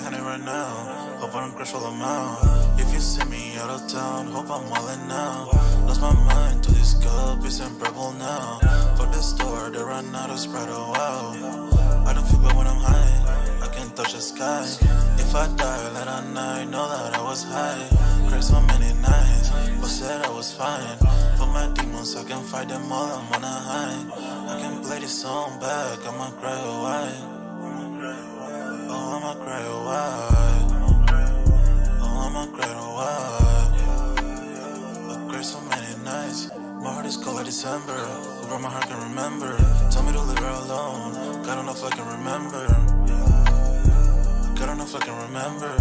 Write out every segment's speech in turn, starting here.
Henny right now. Hope I don't crush all Lamar. If you see me out of town, hope I'm all in now. Lost my mind to this cup, it's unbearable now. For the store, they run out of Sprite, oh wow. I don't feel bad when I'm high, I can't touch the sky. If I die late at night, know that I was high. Cried so many nights, but said I was fine. For my demons, I can fight them all, I'm on a high. I can play this song back, I'ma cry a while. Oh, I'ma cry a while. Oh, I'ma cry a while. I cried so many nights. My heart is cold like December. Who broke my heart can remember. Tell me to leave her alone. God don't know if I can remember. God don't know if I can remember.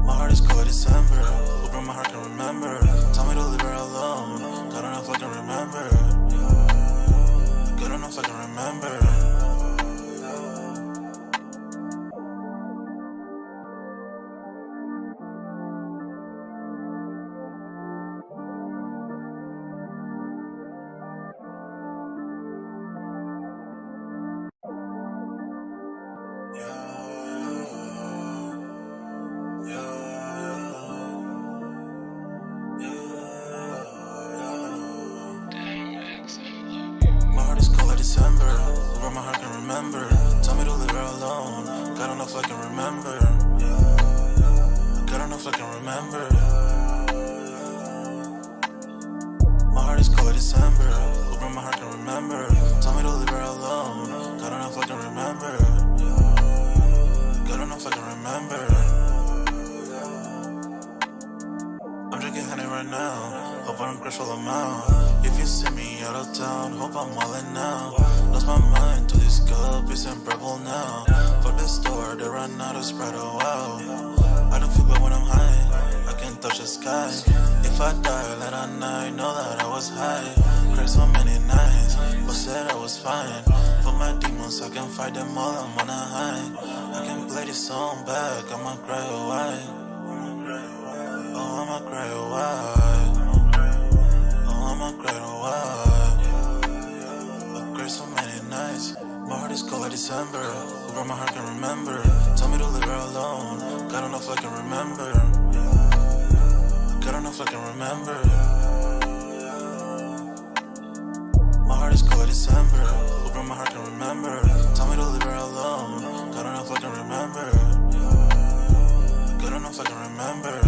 My heart is cold like December. Who broke my heart can remember. Tell me to leave her alone. God don't know if I can remember. God don't know if I can remember. My heart is cold like December. Who broke my heart can remember. Tell me to leave her alone. God don't know if I can remember. God don't know if I can remember. My heart is cold like December. Who broke my heart can remember. Tell me to leave her alone. God don't know if I can remember. God don't know if I can remember. I'm drinking honey right now. Hope I don't crush all Lamar. If you see me out of town, hope I'm all in now. Lost my mind to this cup, it's unbearable now. For the store, they run out of Sprite, oh wow. I don't feel bad when I'm high, I can't touch the sky. If I die late at night, know that I was high. Cried so many nights, but said I was fine. For my demons, I can fight them all, I'm on a high. I can play this song back, I'ma cry a while. Oh, I'ma cry a while. Oh, I'ma cry a while. I cried so many nights. My heart is cold like December. Who broke my heart can remember. Tell me to leave her alone. God don't know if I can remember. God don't know if I can remember. My heart is cold like December. Who broke my heart can remember. Tell me to leave her alone. God don't know if I can remember. God don't know if I can remember.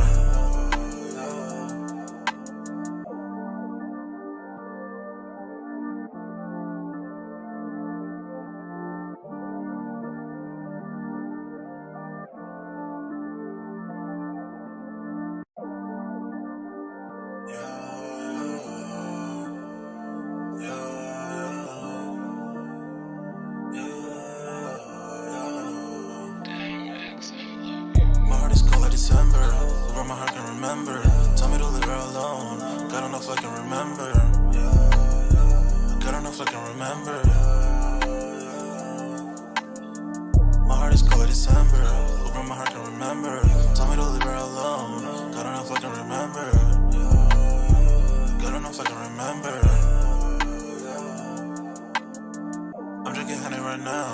My heart is cold like December. Who broke my heart can remember. Tell me to leave her alone. God don't know if I can remember. God don't know if I can remember. My heart is cold like December. Who broke my heart can remember. Tell me to leave her alone. God don't know if I can remember. God don't know if I can remember. I'm drinking honey right now.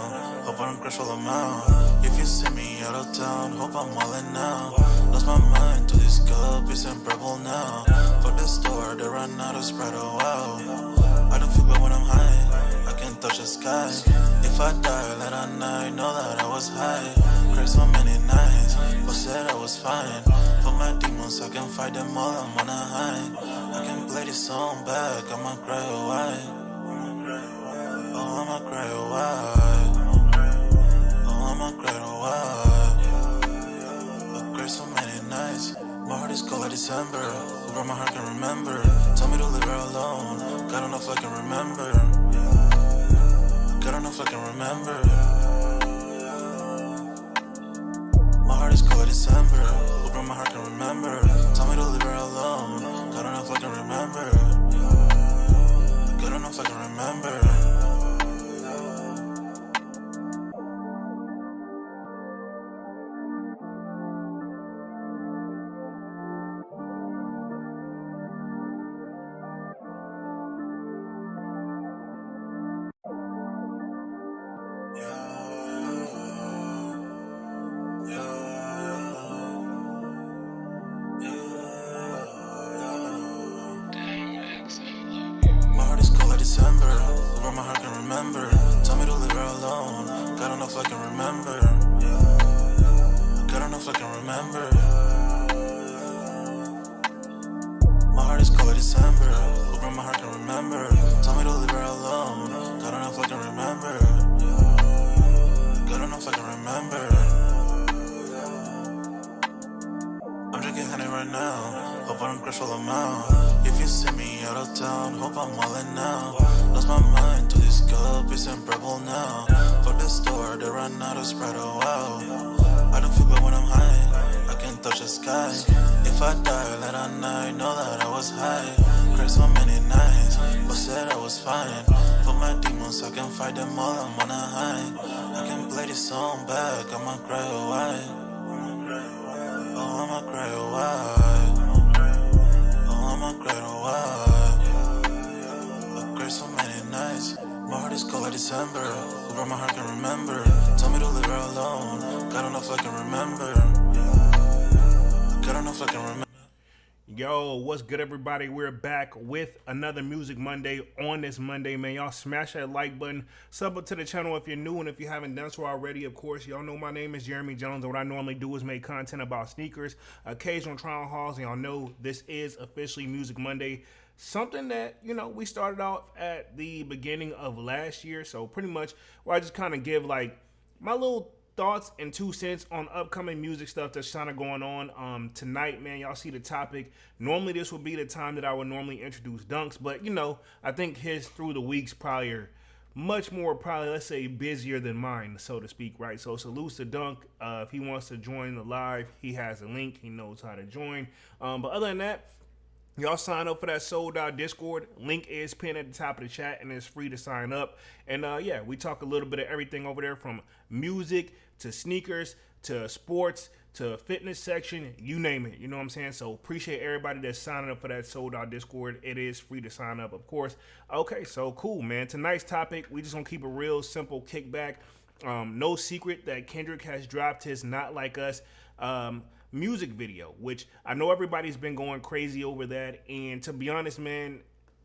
Hope I don't crush all Lamar. If you see me out of town, hope I'm all in now. Lost my mind to this cup, it's unbearable now. For the store, they run out of Sprite, oh wow. I don't feel bad when I'm high, I can't touch the sky. If I die late at night, know that I was high. Cried so many nights, but said I was fine. For my demons, I can fight them all, I'm on a high. I can play this song back, I'ma cry a while. Oh, I'ma cry a while. Oh, I'ma cry a while. I cried so many nights. My heart is cold like December. Who broke my heart can remember. Tell me to leave her alone. God don't know if I can remember. God don't know if I can remember. My heart is cold like December. Who broke my heart can remember. Tell me to leave her alone. God don't know if I can remember. God don't know if I can remember. Yeah. crucial amount. If you see me out of town, hope I'm wildin' now. Lost my mind to this cup, it's unbearable now. For the store, they run out of Sprite, oh wow. I don't feel bad when I'm high, I can't touch the sky. If I die late at night, know that I was high. Cried so many nights, but said I was fine. For my demons, I can fight them all, I'm on a high. I can play this song back, I'ma cry a while. Oh, I'ma cry a while. Oh, I'ma cry a while. I cried so many nights. My heart is cold like December. Over my heart can remember. Tell me to leave her alone. God don't know if I can remember. God don't know if I can remember. Yo, what's good, everybody? We're back with another Music Monday on this Monday, man. Y'all smash that like button. Sub up to the channel if you're new, and if you haven't done so already, of course, y'all know my name is Jeremy Jones, and what I normally do is make content about sneakers, occasional trial hauls, and y'all know this is officially Music Monday. Something that, you know, we started off at the beginning of last year, so pretty much where I just kind of give, like, my little thoughts and 2 cents on upcoming music stuff that's kind of going on. Tonight, man, y'all see the topic. Normally this would be the time that I would normally introduce Dunks, but you know, I think his through the weeks probably are much more, probably, let's say, busier than mine, so to speak, right? So salute to Dunk. If he wants to join the live, he has a link, he knows how to join. But other than that, y'all sign up for that sold out Discord. Link is pinned at the top of the chat, and it's free to sign up. And yeah, we talk a little bit of everything over there, from music to sneakers to sports to fitness section, you name it. You know what I'm saying? So appreciate everybody that's signing up for that sold out Discord. It is free to sign up, of course. Okay, so cool, man. Tonight's topic, we just gonna keep a real simple kickback. No secret that Kendrick has dropped his Not Like Us music video, which I know everybody's been going crazy over that. And to be honest, man,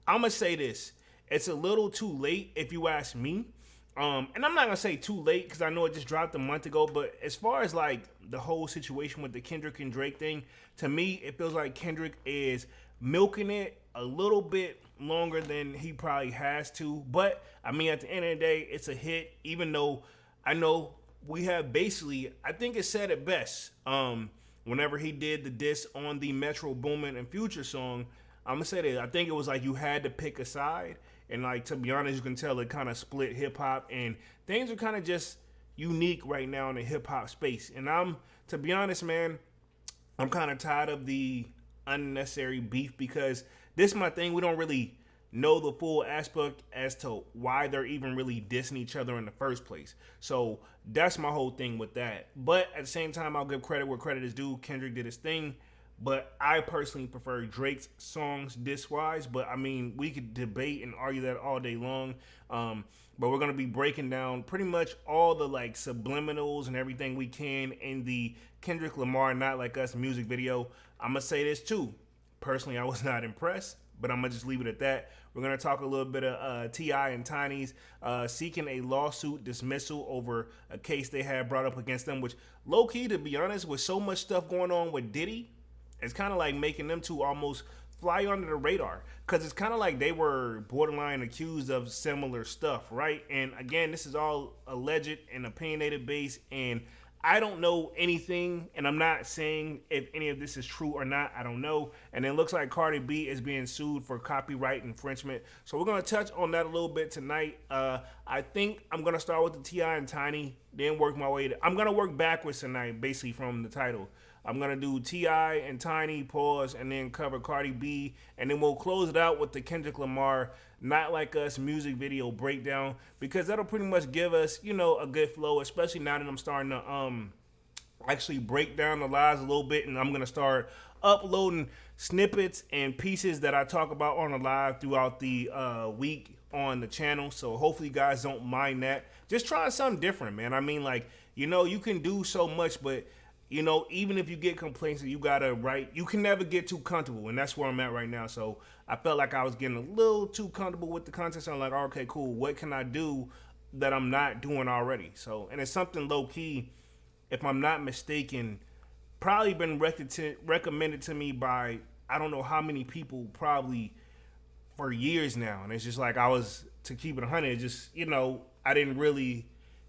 I'm gonna say this: it's a little too late if you ask me. And I'm not gonna say too late because I know it just dropped a month ago. But as far as like the whole situation with the Kendrick and Drake thing, to me, it feels like Kendrick is milking it a little bit longer than he probably has to. But I mean, at the end of the day, it's a hit. Even though I know we have basically, I think it said it best. Whenever he did the diss on the Metro Boomin and Future song, I'm gonna say that I think it was like you had to pick a side, and like, to be honest, you can tell it kind of split hip hop, and things are kind of just unique right now in the hip hop space. And to be honest, man, I'm kind of tired of the unnecessary beef, because this is my thing. We don't really know the full aspect as to why they're even really dissing each other in the first place. So that's my whole thing with that. But at the same time, I'll give credit where credit is due. Kendrick did his thing, but I personally prefer Drake's songs diss-wise. But I mean, we could debate and argue that all day long. But we're gonna be breaking down pretty much all the like subliminals and everything we can in the Kendrick Lamar Not Like Us music video. I'm gonna say this too. Personally, I was not impressed, but I'm gonna just leave it at that. We're gonna talk a little bit of T.I. and Tiny's seeking a lawsuit dismissal over a case they had brought up against them, which, low key, to be honest, with so much stuff going on with Diddy, it's kind of like making them two almost fly under the radar, because it's kind of like they were borderline accused of similar stuff, right? And again, this is all alleged and opinionated based, and I don't know anything, and I'm not saying if any of this is true or not. I don't know. And it looks like Cardi B is being sued for copyright infringement. So we're going to touch on that a little bit tonight. I think I'm going to start with the T.I. and Tiny, then work my way I'm going to work backwards tonight, basically, from the title. I'm going to do T.I. and Tiny, pause, and then cover Cardi B. And then we'll close it out with the Kendrick Lamar Not Like Us music video breakdown, because that'll pretty much give us, you know, a good flow, especially now that I'm starting to actually break down the lives a little bit. And I'm going to start uploading snippets and pieces that I talk about on the live throughout the week on the channel. So hopefully you guys don't mind that. Just trying something different, man. I mean, like, you know, you can do so much, but you know, even if you get complaints that you gotta write, you can never get too comfortable, and that's where I'm at right now. So I felt like I was getting a little too comfortable with the content. So I'm like, okay, cool. What can I do that I'm not doing already? So, and it's something low key, if I'm not mistaken, probably been recommended to me by I don't know how many people, probably for years now. And it's just like, I was, to keep it 100, just, you know, I didn't really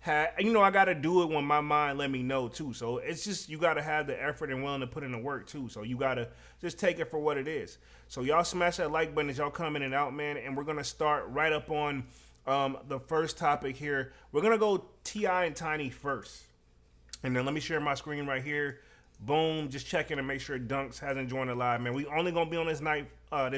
I got to do it when my mind let me know too. So it's just, you got to have the effort and willing to put in the work too. So you got to just take it for what it is. So y'all smash that like button as y'all come in and out, man. And we're going to start right up on the first topic here. We're going to go T.I. and Tiny first. And then let me share my screen right here. Boom, just checking to make sure Dunks hasn't joined the live, man. We only gonna be on this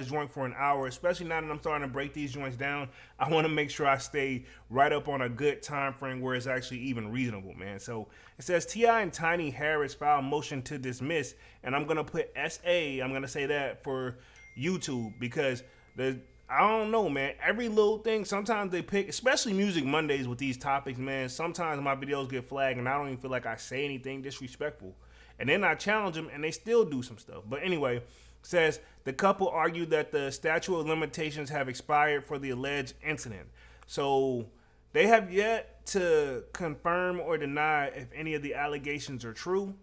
joint for an hour, especially now that I'm starting to break these joints down. I want to make sure I stay right up on a good time frame where it's actually even reasonable, man. So it says T.I. and Tiny Harris filed motion to dismiss, and I'm gonna put SA. I'm gonna say that for YouTube because I don't know, man. Every little thing, sometimes they pick, especially Music Mondays with these topics, man. Sometimes my videos get flagged, and I don't even feel like I say anything disrespectful. And then I challenge them, and they still do some stuff. But anyway, says the couple argued that the statute of limitations have expired for the alleged incident. So they have yet to confirm or deny if any of the allegations are true.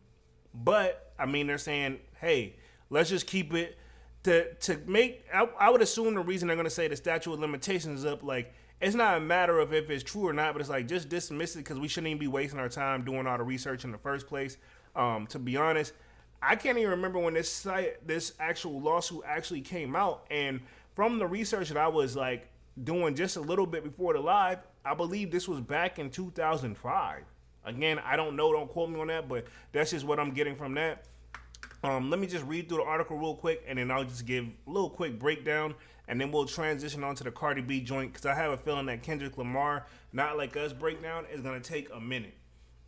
But, I mean, they're saying, hey, let's just keep it to make, I would assume the reason they're going to say the statute of limitations is up, like, it's not a matter of if it's true or not, but it's like, just dismiss it because we shouldn't even be wasting our time doing all the research in the first place. To be honest, I can't even remember when this actual lawsuit actually came out. And from the research that I was like doing just a little bit before the live, I believe this was back in 2005. Again, I don't know, don't quote me on that, but that's just what I'm getting from that. Let me just read through the article real quick, and then I'll just give a little quick breakdown, and then we'll transition on to the Cardi B joint, because I have a feeling that Kendrick Lamar, Not Like Us breakdown is going to take a minute.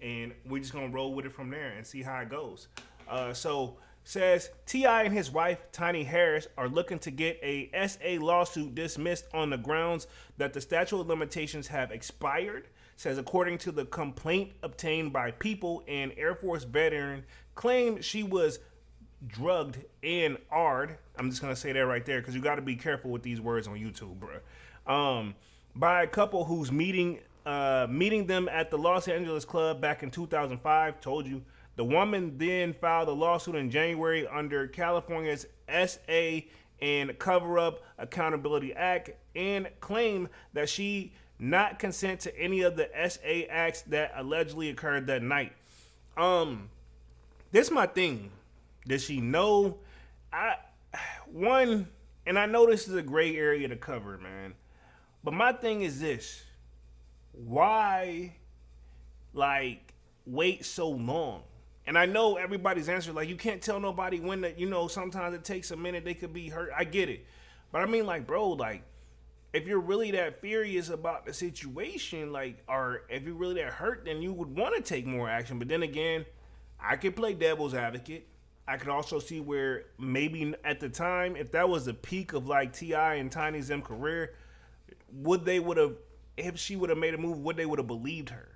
And we're just going to roll with it from there and see how it goes. So, says T.I. and his wife, Tiny Harris, are looking to get a SA lawsuit dismissed on the grounds that the statute of limitations have expired. Says according to the complaint obtained by People, an Air Force veteran claimed she was drugged and AR'd. I'm just going to say that right there because you got to be careful with these words on YouTube, bro. By a couple who's meeting them at the Los Angeles club back in 2005. Told you. The woman then filed a lawsuit in January under California's SA and Cover Up Accountability Act and claimed that she not consent to any of the SA acts that allegedly occurred that night. This my thing. Does she know? And I know this is a gray area to cover, man. But my thing is this. Why, like, wait so long? And I know everybody's answer, like, you can't tell nobody when that, sometimes it takes a minute, they could be hurt. I get it. But I mean, like, bro, like, if you're really that furious about the situation, like, or if you're really that hurt, then you would want to take more action. But then again, I could play devil's advocate. I could also see where maybe at the time, if that was the peak of, like, T.I. and Tiny's career, if she would have made a move, would they would have believed her?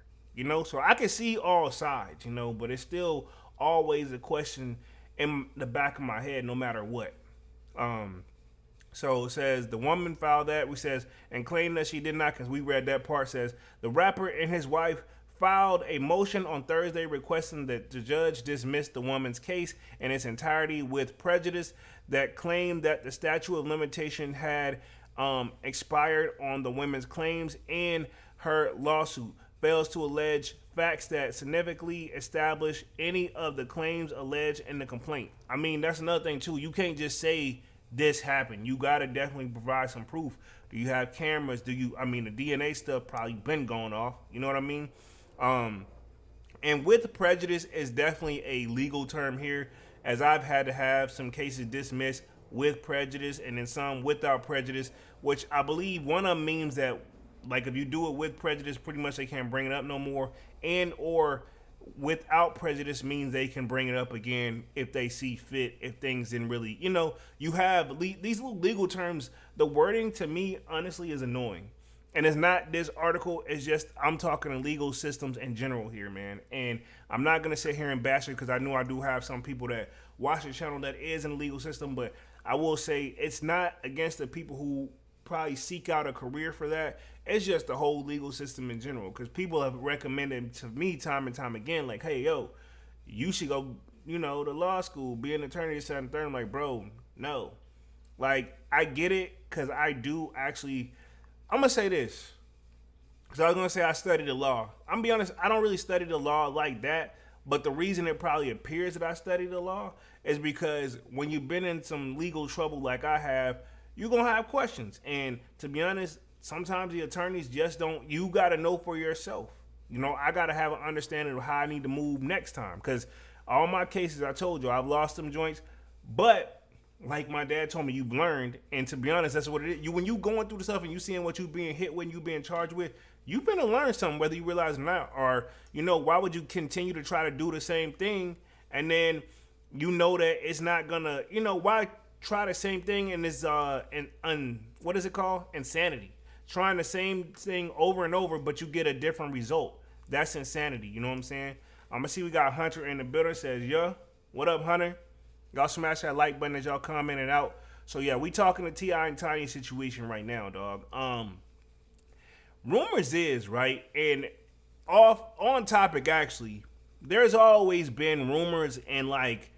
So I can see all sides, but it's still always a question in the back of my head, no matter what. So it says the woman filed that, and claimed that she did not, because we read that part, says the rapper and his wife filed a motion on Thursday requesting that the judge dismiss the woman's case in its entirety with prejudice that claimed that the statute of limitation had expired on the women's claims, and her lawsuit fails to allege facts that significantly establish any of the claims alleged in the complaint. I mean, that's another thing too. You can't just say this happened. You gotta definitely provide some proof. Do you have cameras? The DNA stuff probably been going off. You know what I mean? And with prejudice is definitely a legal term here, as I've had to have some cases dismissed with prejudice and then some without prejudice, which I believe one of them means that, like, if you do it with prejudice, pretty much they can't bring it up no more, and or without prejudice means they can bring it up again if they see fit, if things didn't really, you have these little legal terms. The wording to me, honestly, is annoying. And it's not this article, it's just I'm talking to legal systems in general here, man. And I'm not going to sit here and bash it because I know I do have some people that watch the channel that is in the legal system, but I will say it's not against the people who probably seek out a career for that. It's just the whole legal system in general, because people have recommended to me time and time again, like, hey, yo, you should go, to law school, be an attorney, this, that, and third. I'm like, bro, no. Like, I get it, because I do actually, I'm going to say this. So I was gonna say I studied the law. I'm gonna be honest, I don't really study the law like that. But the reason it probably appears that I study the law is because when you've been in some legal trouble like I have, you're gonna have questions. And to be honest, sometimes the attorneys just don't. You gotta know for yourself. You know, I gotta have an understanding of how I need to move next time. Because all my cases, I told you, I've lost them joints. But like my dad told me, you've learned. And to be honest, that's what it is. When you going through the stuff and you seeing what you being hit with, you being charged with, you've been to learn something, whether you realize it or not. Or, you know, why would you continue to try to do the same thing and then you know that it's not gonna, you know, why try the same thing and it's what is it called? Insanity. Trying the same thing over and over, but you get a different result. That's insanity. You know what I'm saying? I'm gonna see we got Hunter in the building. Says, yeah, what up, Hunter? Y'all smash that like button as y'all commenting out. So yeah, we talking to T.I. and Tiny situation right now, dog. Rumors is, right, and off on topic actually, there's always been rumors and like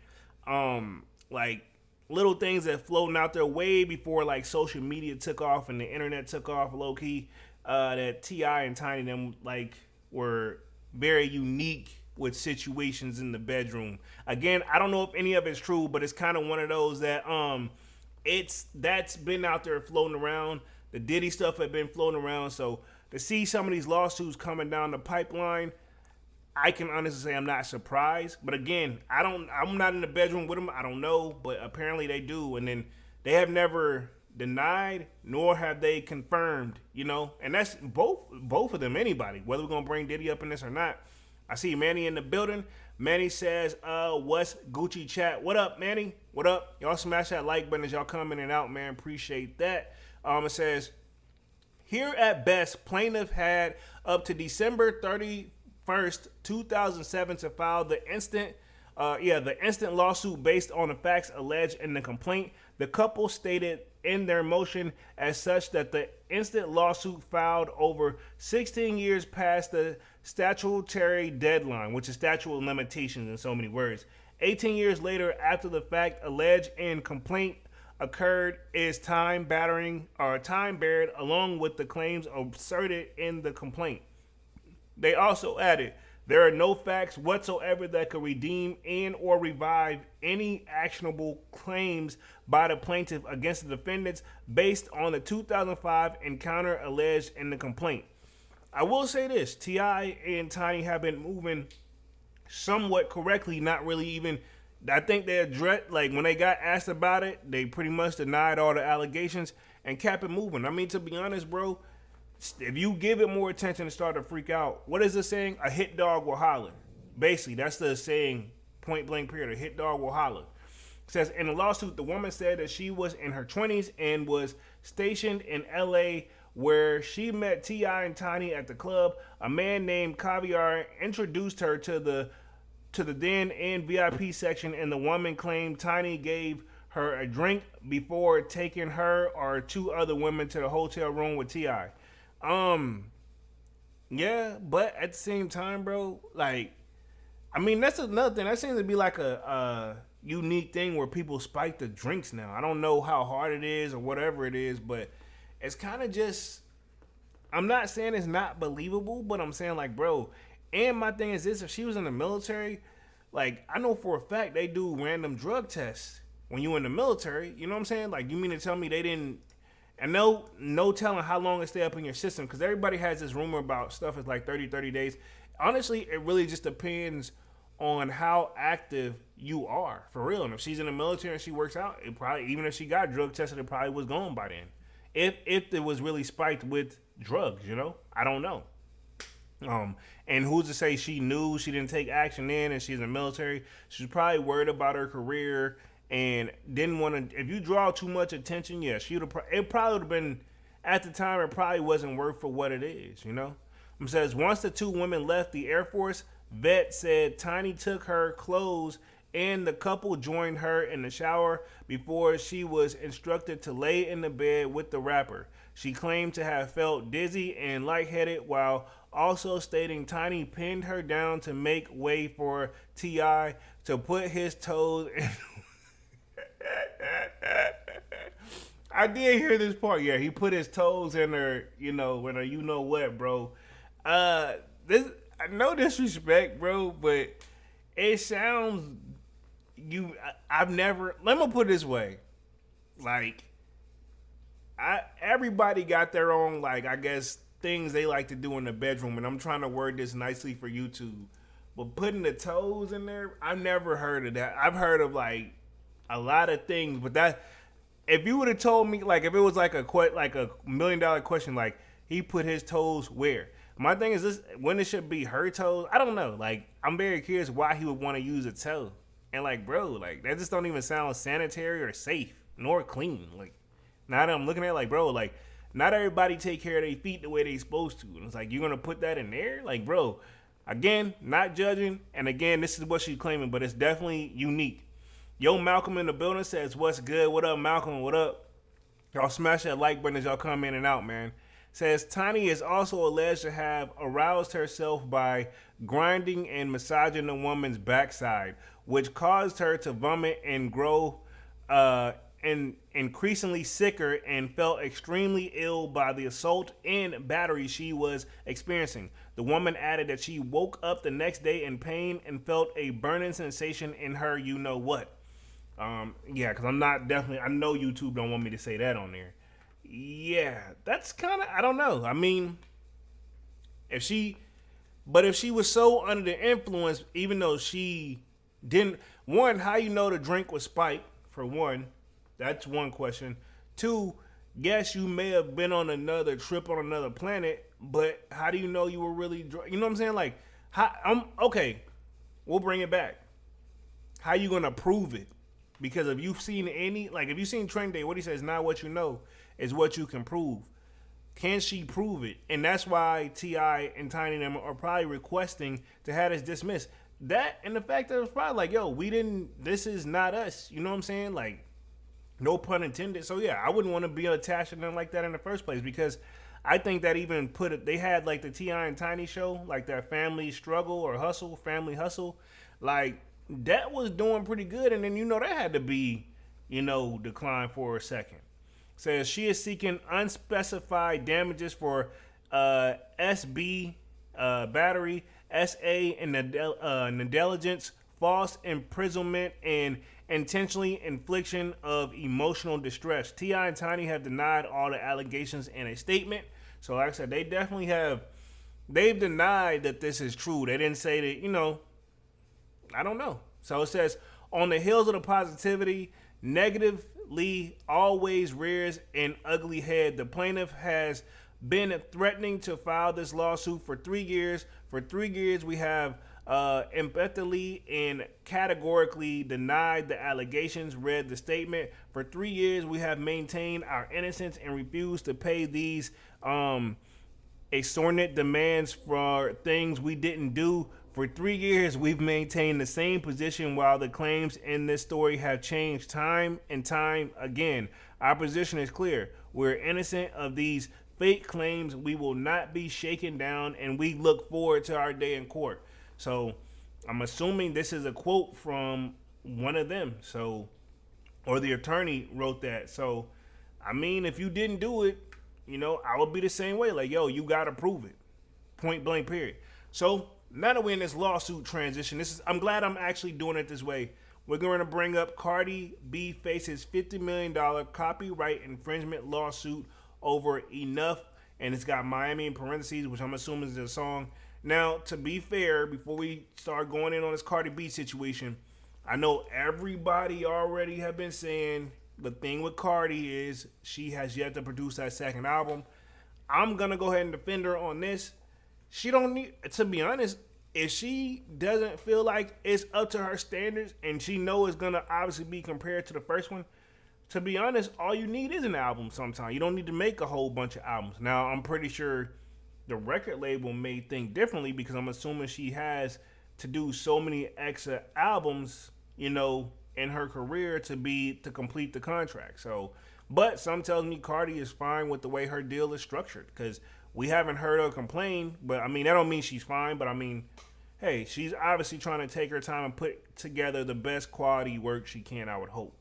little things that floating out there way before like social media took off and the internet took off low key, that T.I. and Tiny them like were very unique with situations in the bedroom. Again, I don't know if any of it's true, but it's kind of one of those that that's been out there floating around. The Diddy stuff had been floating around, so to see some of these lawsuits coming down the pipeline, I can honestly say I'm not surprised. But again, I'm not in the bedroom with them. I don't know, but apparently they do. And then they have never denied nor have they confirmed, you know. And that's both of them, anybody, whether we're gonna bring Diddy up in this or not. I see Manny in the building. Manny says, what's Gucci chat? What up, Manny? What up? Y'all smash that like button as y'all coming in and out, man. Appreciate that. It says, here at best, plaintiff had up to December 31st, 2007 to file the instant lawsuit based on the facts alleged in the complaint. The couple stated in their motion as such that the instant lawsuit filed over 16 years past the statutory deadline, which is statute of limitations in so many words. 18 years later, after the fact alleged in complaint occurred, is time barred along with the claims asserted in the complaint. They also added, there are no facts whatsoever that could redeem and or revive any actionable claims by the plaintiff against the defendants based on the 2005 encounter alleged in the complaint. I will say this, T.I. and Tiny have been moving somewhat correctly, not really even, I think they addressed, like when they got asked about it, they pretty much denied all the allegations and kept it moving. I mean, to be honest, bro, if you give it more attention and start to freak out, what is the saying? A hit dog will holler. Basically, that's the saying, point blank period. A hit dog will holler. It says, in the lawsuit, the woman said that she was in her 20s and was stationed in L.A., where she met T.I. and Tiny at the club. A man named Caviar introduced her to the den and VIP section, and the woman claimed Tiny gave her a drink before taking her or two other women to the hotel room with T.I. Yeah, but at the same time, bro, like, I mean, that's another thing. That seems to be like a unique thing where people spike the drinks now. I don't know how hard it is or whatever it is, but it's kind of just, I'm not saying it's not believable, but I'm saying, like, bro, and my thing is this, if she was in the military, like, I know for a fact they do random drug tests when you in the military. You know what I'm saying? Like, you mean to tell me they didn't, and no telling how long it stay up in your system, because everybody has this rumor about stuff is like 30 days. Honestly, it really just depends on how active you are, for real. And if she's in the military and she works out, it probably, even if she got drug tested, it probably was gone by then. If it was really spiked with drugs, you know? I don't know. And who's to say she knew she didn't take action then and she's in the military? She's probably worried about her career and didn't want to. If you draw too much attention, yeah, it probably would have been, at the time, it probably wasn't worth for what it is, you know? It says, once the two women left the Air Force, vet said Tiny took her clothes and the couple joined her in the shower before she was instructed to lay in the bed with the rapper. She claimed to have felt dizzy and lightheaded while also stating Tiny pinned her down to make way for T.I. to put his toes in. I did hear this part. Yeah, he put his toes in her, in her, you know what, bro. This, no disrespect, bro, but it sounds I've never. Let me put it this way, like, everybody got their own, like, I guess, things they like to do in the bedroom, and I'm trying to word this nicely for YouTube. But putting the toes in there, I've never heard of that. I've heard of like a lot of things, but that if you would have told me, like, if it was like a $1,000,000 question, like, he put his toes where? My thing is, this when it should be her toes. I don't know. Like, I'm very curious why he would want to use a toe. And like, bro, like, that just don't even sound sanitary or safe nor clean. Like, now that I'm looking at it, like, bro, like, not everybody take care of their feet the way they supposed to. And it's like, you're gonna put that in there? Like, bro, again, not judging. And again, this is what she's claiming, but it's definitely unique. Yo, Malcolm in the building says, what's good? What up, Malcolm? What up? Y'all smash that like button as y'all come in and out, man. Says Tiny is also alleged to have aroused herself by grinding and massaging the woman's backside, which caused her to vomit and grow increasingly sicker, and felt extremely ill by the assault and battery she was experiencing. The woman added that she woke up the next day in pain and felt a burning sensation in her you know what. Yeah, because I'm not definitely, I know YouTube don't want me to say that on there. Yeah, that's kind of, I don't know. I mean, if she was so under the influence, even though she didn't, one, how you know the drink was spiked, for one, that's one question. Two, yes, you may have been on another trip on another planet, but how do you know you were really drunk? You know what I'm saying? Like, okay, we'll bring it back. How you gonna prove it? Because if you've seen if you've seen Trend Day, what he says, not what you know, is what you can prove. Can she prove it? And that's why T.I. and Tiny and them are probably requesting to have this dismissed. That and the fact that it's probably like, yo, this is not us. You know what I'm saying? Like, no pun intended. So yeah, I wouldn't want to be attached to them like that in the first place, because I think that even they had like the T.I. and Tiny show, like that family struggle or hustle, family hustle. Like, that was doing pretty good, and then that had to be, declined for a second. Says she is seeking unspecified damages for SB battery, SA and negligence, false imprisonment, and intentionally infliction of emotional distress. T.I. and Tiny have denied all the allegations in a statement. So like I said, they've denied that this is true. They didn't say that, I don't know. So it says, on the heels of the positivity, negatively always rears an ugly head. The plaintiff has been threatening to file this lawsuit for 3 years. For 3 years, we have emphatically and categorically denied the allegations, read the statement. For 3 years, we have maintained our innocence and refused to pay these exorbitant demands for things we didn't do. For 3 years, we've maintained the same position while the claims in this story have changed time and time again. Our position is clear. We're innocent of these fake claims. We will not be shaken down, and we look forward to our day in court. So I'm assuming this is a quote from one of them. So, or the attorney wrote that. So, I mean, if you didn't do it, I would be the same way. Like, yo, you got to prove it. Point blank, period. So, now that we're in this lawsuit transition, I'm glad I'm actually doing it this way. We're going to bring up Cardi B faces $50 million copyright infringement lawsuit over Enough, and it's got Miami in parentheses, which I'm assuming is a song. Now, to be fair, before we start going in on this Cardi B situation, I know everybody already have been saying the thing with Cardi is she has yet to produce that second album. I'm going to go ahead and defend her on this. She don't need, to be honest, if she doesn't feel like it's up to her standards and she know it's going to obviously be compared to the first one, to be honest, all you need is an album sometimes. You don't need to make a whole bunch of albums. Now, I'm pretty sure the record label may think differently, because I'm assuming she has to do so many extra albums, in her career to complete the contract. So, but some tells me Cardi is fine with the way her deal is structured, because we haven't heard her complain. But I mean, that don't mean she's fine. But I mean, hey, she's obviously trying to take her time and put together the best quality work she can, I would hope.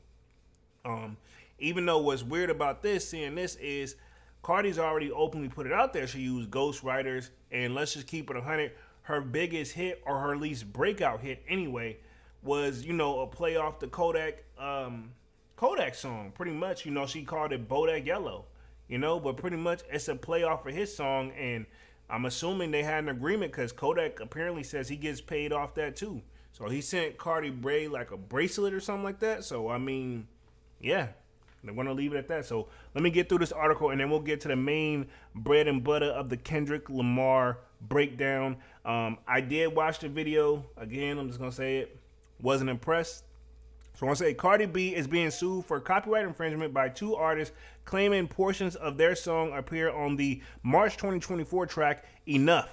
Even though what's weird about this, seeing this, is Cardi's already openly put it out there. She used ghostwriters, and let's just keep it 100. Her biggest hit, or her least breakout hit anyway, was, a play off the Kodak song. Pretty much, she called it Bodak Yellow, but pretty much it's a play off of his song, and I'm assuming they had an agreement because Kodak apparently says he gets paid off that too. So he sent Cardi B like a bracelet or something like that. So, I mean, yeah, they're going to leave it at that. So let me get through this article, and then we'll get to the main bread and butter of the Kendrick Lamar breakdown. I did watch the video. Again, I'm just going to say it. Wasn't impressed. So I want to say Cardi B is being sued for copyright infringement by two artists claiming portions of their song appear on the March 2024 track Enough.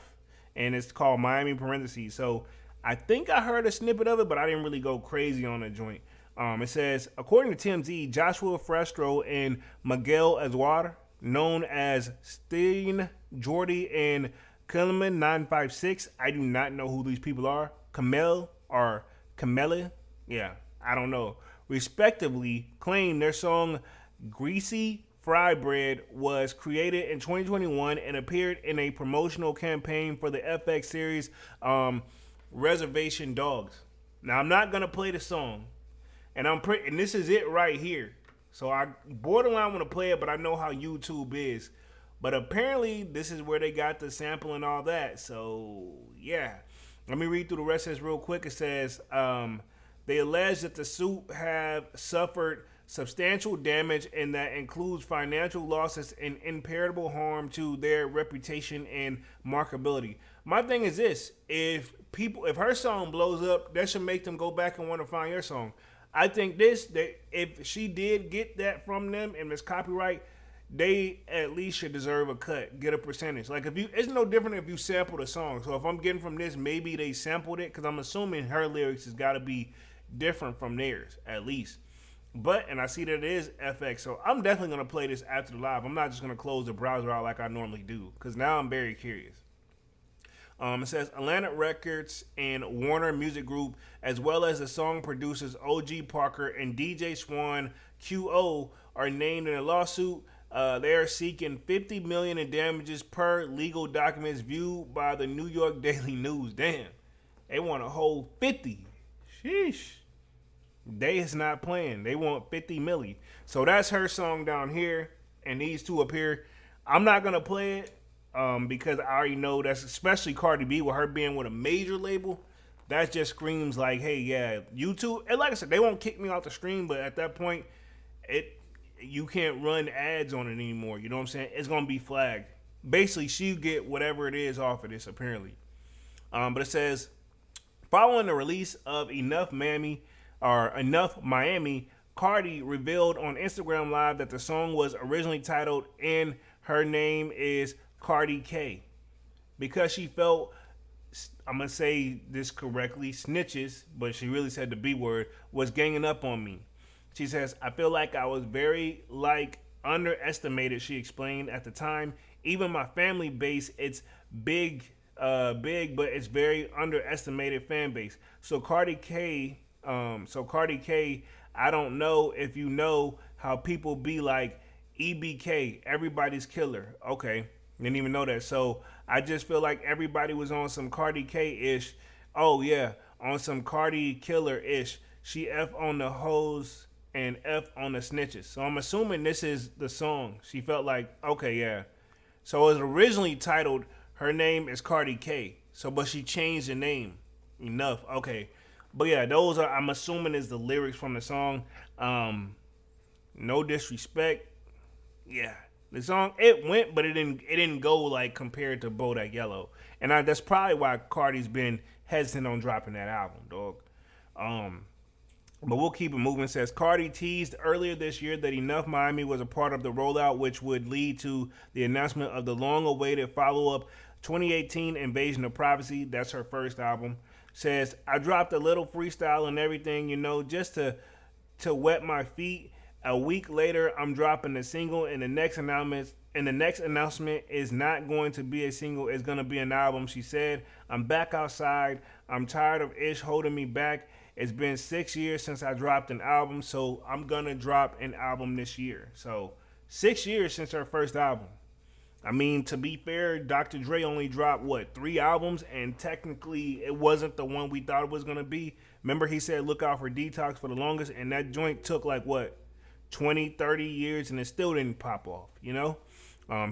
And it's called Miami Parentheses. So I think I heard a snippet of it, but I didn't really go crazy on the joint. It says, according to TMZ, Joshua Frestro and Miguel Azuar, known as Steen, Jordy, and Kiliman 956. I do not know who these people are. Kamel or Kamele? Yeah, I don't know. Respectively, claim their song Greasy Fry Bread was created in 2021 and appeared in a promotional campaign for the FX series Reservation Dogs. Now, I'm not going to play the song, and this is it right here. So I borderline want to play it, but I know how YouTube is. But apparently, this is where they got the sample and all that. So, yeah. Let me read through the rest of this real quick. It says, they allege that the suit have suffered substantial damage, and that includes financial losses and irreparable harm to their reputation and marketability. My thing is this: if her song blows up, that should make them go back and want to find your song. I think that if she did get that from them and it's copyright, they at least should deserve a cut, get a percentage. Like, it's no different if you sampled a song. So if I'm getting from this, maybe they sampled it, because I'm assuming her lyrics has got to be different from theirs, at least. And I see that it is FX, so I'm definitely going to play this after the live. I'm not just going to close the browser out like I normally do, because now I'm very curious. It says Atlantic Records and Warner Music Group, as well as the song producers OG Parker and DJ Swan QO, are named in a lawsuit. They are seeking $50 million in damages per legal documents viewed by the New York Daily News. Damn, they want a whole 50. Sheesh. They is not playing. They want 50 million. So that's her song down here, and these two up here. I'm not gonna play it because I already know that's, especially Cardi B with her being with a major label. That just screams like, hey, yeah, YouTube. And like I said, they won't kick me off the stream, but at that point, you can't run ads on it anymore. You know what I'm saying? It's gonna be flagged. Basically, she get whatever it is off of this apparently. But it says, following the release of Enough Miami, Cardi revealed on Instagram Live that the song was originally titled "And Her Name Is Cardi K," because she felt, I'm gonna say this correctly, snitches, but she really said the B word, was ganging up on me. She says, I feel like I was very underestimated, she explained at the time. Even my family base, it's big, but it's very underestimated fan base. So Cardi K, I don't know if you know how people be like EBK, everybody's killer. Okay, didn't even know that. So I just feel like everybody was on some Cardi K-ish. Oh yeah, on some Cardi killer-ish. She F on the hoes and F on the snitches. So I'm assuming this is the song. She felt like, okay, yeah. So it was originally titled Her Name is Cardi K. But she changed the name. Enough. Okay. But yeah, those are, I'm assuming, is the lyrics from the song. No disrespect. Yeah. The song, it went, but it didn't go like compared to Bodak Yellow. And that's probably why Cardi's been hesitant on dropping that album, dog. But we'll keep it moving. It says, Cardi teased earlier this year that Enough Miami was a part of the rollout, which would lead to the announcement of the long-awaited follow-up 2018 Invasion of Privacy. That's her first album. Says, I dropped a little freestyle and everything, just to wet my feet. A week later, I'm dropping a single, and the next announcement is not going to be a single. It's going to be an album. She said, I'm back outside. I'm tired of Ish holding me back. It's been 6 years since I dropped an album, so I'm gonna drop an album this year. So 6 years since her first album. I mean, to be fair, Dr. Dre only dropped, what, 3 albums? And technically, it wasn't the one we thought it was going to be. Remember, he said, look out for Detox for the longest. And that joint took, like, what, 20, 30 years, and it still didn't pop off, you know?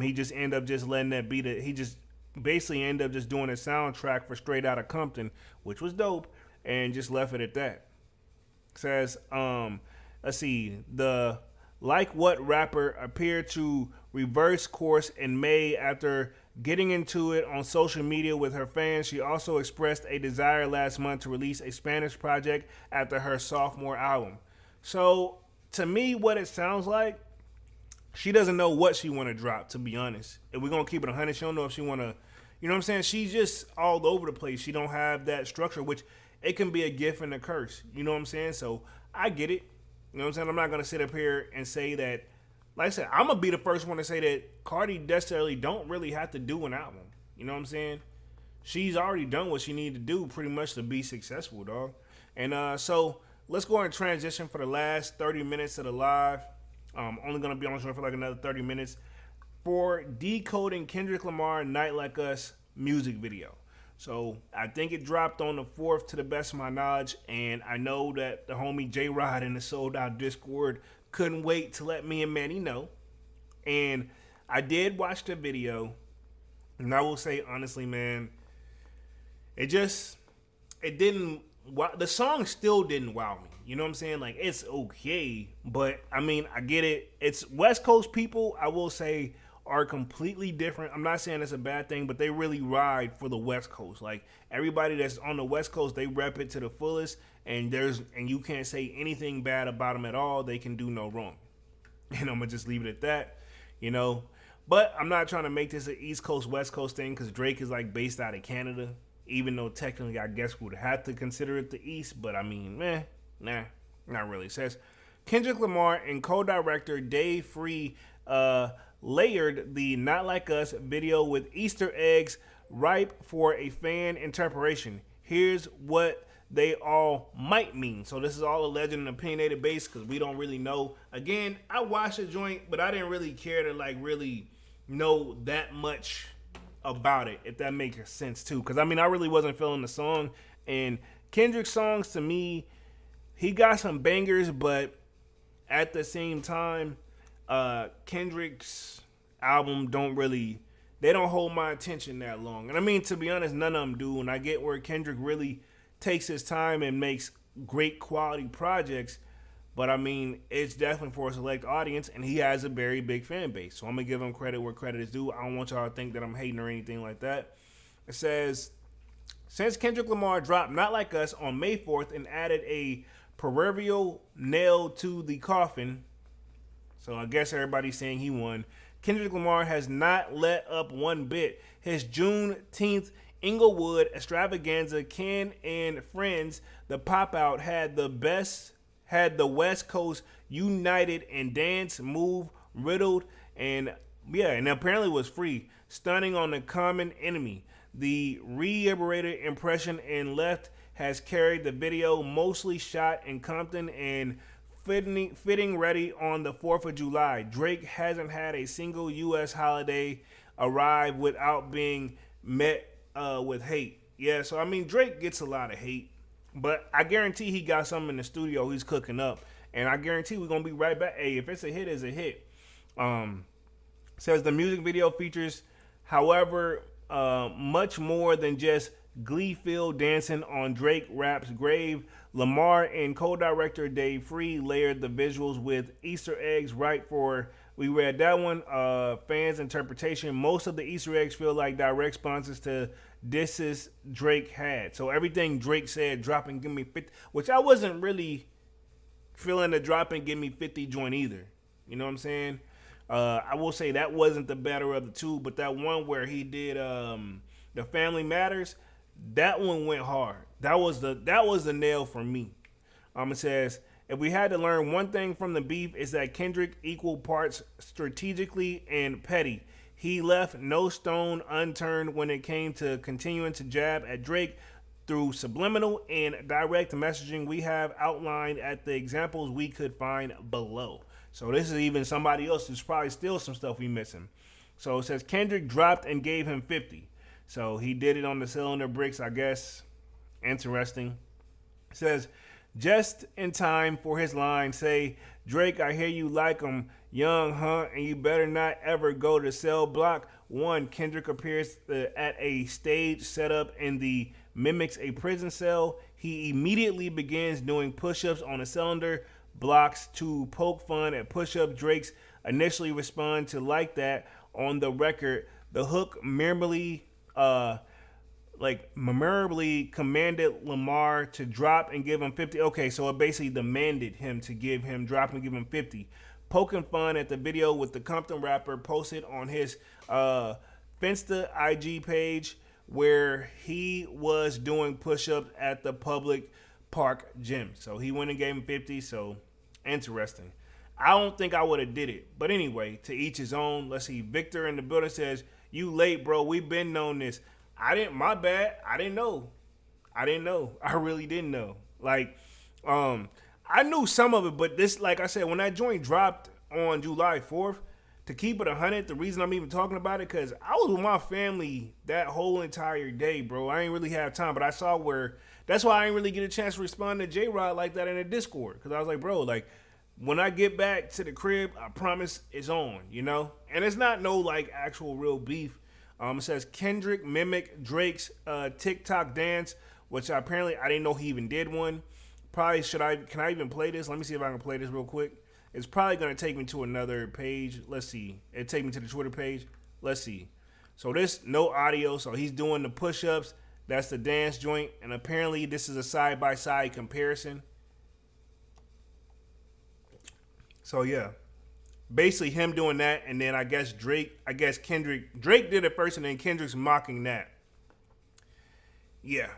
He just ended up just letting that be he just basically ended up just doing a soundtrack for Straight Outta Compton, which was dope, and just left it at that. It says, let's see, the Like What rapper appeared to reverse course in May after getting into it on social media with her fans. She also expressed a desire last month to release a Spanish project after her sophomore album. So, to me, what it sounds like, she doesn't know what she want to drop, to be honest. If we're going to keep it 100, she don't know if she want to, you know what I'm saying? She's just all over the place. She don't have that structure, which it can be a gift and a curse. You know what I'm saying? So, I get it. You know what I'm saying? I'm not going to sit up here and say that, like I said, I'm going to be the first one to say that Cardi necessarily don't really have to do an album. You know what I'm saying? She's already done what she needed to do pretty much to be successful, dog. And so let's go and transition for the last 30 minutes of the live. Only going to be on the show for like another 30 minutes for decoding Kendrick Lamar Night Like Us music video. So I think it dropped on the 4th to the best of my knowledge, and I know that the homie J-Rod in the Sold Out Discord couldn't wait to let me and Manny know. And I did watch the video, and I will say honestly, man, the song still didn't wow me. You know what I'm saying? Like, it's okay, but I mean, I get it. It's West Coast people, I will say, are completely different. I'm not saying it's a bad thing, but they really ride for the West Coast. Like, everybody that's on the West Coast, they rep it to the fullest, and you can't say anything bad about them at all. They can do no wrong. And I'm gonna just leave it at that, you know. But I'm not trying to make this an East Coast West Coast thing, because Drake is like based out of Canada, even though technically I guess we would have to consider it the East. But I mean, nah, not really. It says Kendrick Lamar and co-director Dave Free layered the Not Like Us video with Easter eggs ripe for a fan interpretation. Here's what they all might mean. So this is all alleged and opinionated based, because we don't really know. Again, I watched the joint, but I didn't really care to like really know that much about it, if that makes sense too. Because I mean, I really wasn't feeling the song. And Kendrick's songs, to me, he got some bangers, but at the same time, Kendrick's album don't hold my attention that long. And I mean, to be honest, none of them do. And I get where Kendrick really takes his time and makes great quality projects, but I mean, it's definitely for a select audience, and he has a very big fan base. So I'm gonna give him credit where credit is due. I don't want y'all to think that I'm hating or anything like that. It says, since Kendrick Lamar dropped Not Like Us on May 4th and added a proverbial nail to the coffin, so I guess everybody's saying he won, Kendrick Lamar has not let up one bit. His Juneteenth Inglewood extravaganza, Ken and Friends, the pop out had the West Coast united and dance move riddled, and apparently was free, stunning on the common enemy. The reiterated impression and left has carried the video, mostly shot in Compton and fitting ready on the 4th of July. Drake hasn't had a single U.S. holiday arrive without being met with hate. Yeah, so I mean, Drake gets a lot of hate, but I guarantee he got something in the studio he's cooking up, and I guarantee we're gonna be right back. Hey, if it's a hit, it's a hit. Says the music video features, however, much more than just glee-filled dancing on Drake rap's grave. Lamar and co-director Dave Free layered the visuals with Easter eggs right for, we read that one, fans' interpretation. Most of the Easter eggs feel like direct responses to disses Drake had. So everything Drake said, drop and give me 50, which I wasn't really feeling the drop and give me 50 joint either. You know what I'm saying? I will say that wasn't the better of the two, but that one where he did the Family Matters, that one went hard. That was the nail for me. It says, if we had to learn one thing from the beef, is that Kendrick equal parts strategically and petty. He left no stone unturned when it came to continuing to jab at Drake. through subliminal and direct messaging we have outlined at the examples we could find below. So this is even somebody else. There's probably still some stuff we missing. So it says Kendrick dropped and gave him 50. So he did it on the cylinder bricks, I guess. Interesting. It says, just in time for his line, say, Drake, I hear you like him young, huh? And you better not ever go to cell block 1. Kendrick appears at a stage setup and the mimics a prison cell. He immediately begins doing push-ups on the cylinder blocks to poke fun at push-up. Drake's initially respond to like that on the record. The hook memorably commanded Lamar to drop and give him 50. Okay, so it basically demanded him to drop and give him 50. Poking fun at the video with the Compton rapper posted on his Finsta IG page where he was doing push-ups at the public park gym. So he went and gave him 50. So interesting. I don't think I would have did it. But anyway, to each his own. Let's see. Victor in the building says, you late, bro. We've been known this. My bad. I didn't know. I really didn't know. Like, I knew some of it, but this, like I said, when that joint dropped on July 4th, to keep it 100, the reason I'm even talking about it, because I was with my family that whole entire day, bro. I ain't really have time, but I saw that's why I ain't really get a chance to respond to J-Rod like that in the Discord, because I was like, bro, like, when I get back to the crib, I promise it's on, you know? And it's not no, like, actual real beef. It says Kendrick mimic Drake's TikTok dance, which apparently I didn't know he even did one. Probably can I even play this? Let me see if I can play this real quick. It's probably going to take me to another page. Let's see. It'll take me to the Twitter page. Let's see. So this, no audio. So he's doing the push-ups. That's the dance joint. And apparently this is a side-by-side comparison. So yeah. Basically him doing that. And then I guess Kendrick. Drake did it first and then Kendrick's mocking that. Yeah.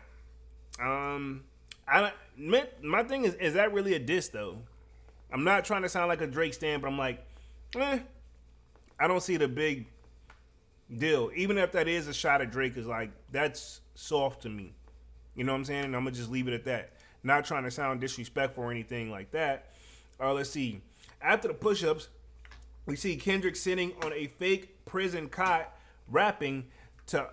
My thing is that really a diss though? I'm not trying to sound like a Drake stan, but I'm like, I don't see the big deal. Even if that is a shot at Drake, is like, that's soft to me. You know what I'm saying? And I'm going to just leave it at that. Not trying to sound disrespectful or anything like that. Let's see. After the push-ups, we see Kendrick sitting on a fake prison cot rapping to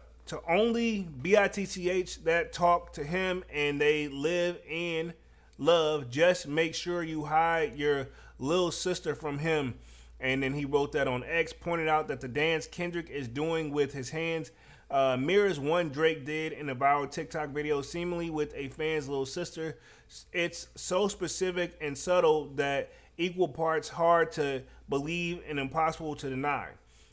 only BITCH that talk to him and they live in love. Just make sure you hide your little sister from him. And then he wrote that on X, pointed out that the dance Kendrick is doing with his hands mirrors one Drake did in a viral TikTok video, seemingly with a fan's little sister. It's so specific and subtle that equal parts hard to believe and impossible to deny.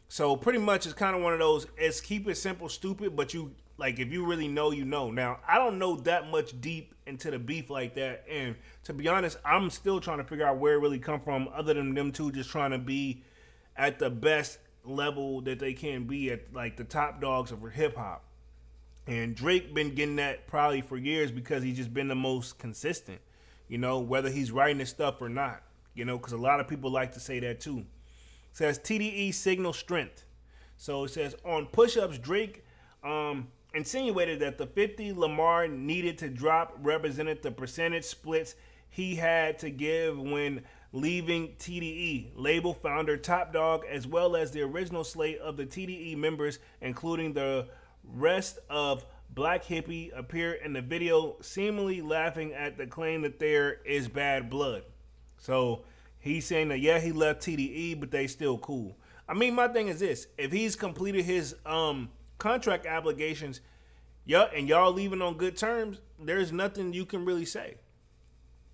So pretty much it's kind of one of those, it's keep it simple, stupid, but you, like, if you really know, you know. Now, I don't know that much deep into the beef like that, and to be honest, I'm still trying to figure out where it really come from, other than them two just trying to be at the best level that they can be at, like, the top dogs of hip-hop. And Drake been getting that probably for years because he's just been the most consistent, you know, whether he's writing his stuff or not, you know, because a lot of people like to say that too. It says TDE signal strength. So it says on push-ups, Drake insinuated that the 50 Lamar needed to drop represented the percentage splits he had to give when leaving TDE. Label founder Top Dog, as well as the original slate of the TDE members, including the rest of Black Hippie, appear in the video, seemingly laughing at the claim that there is bad blood. So he's saying that, yeah, he left TDE, but they still cool. I mean, my thing is this. If he's completed his contract obligations, yeah, and y'all leaving on good terms, there's nothing you can really say.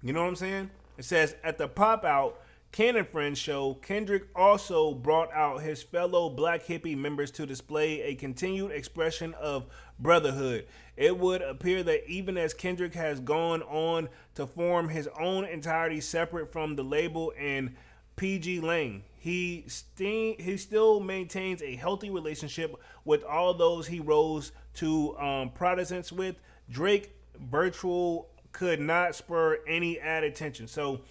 You know what I'm saying? It says, at the pop-out Canon Friends show, Kendrick also brought out his fellow Black Hippie members to display a continued expression of brotherhood. It would appear that even as Kendrick has gone on to form his own entirety separate from the label and PG Lang, he still maintains a healthy relationship with all those he rose to Protestants with. Drake virtual could not spur any ad attention. So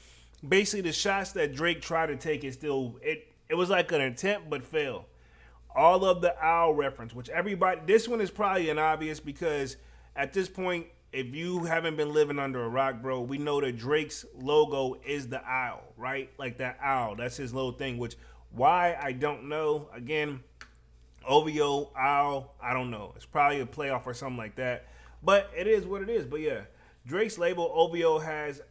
basically the shots that Drake tried to take is still, it was like an attempt but failed. All of the owl reference, which everybody, this one is probably an obvious because at this point if you haven't been living under a rock, bro, we know that Drake's logo is the owl, right? Like that owl. That's his little thing, which why I don't know. Again, OVO, owl, I don't know. It's probably a playoff or something like that. But it is what it is. But yeah, Drake's label OVO has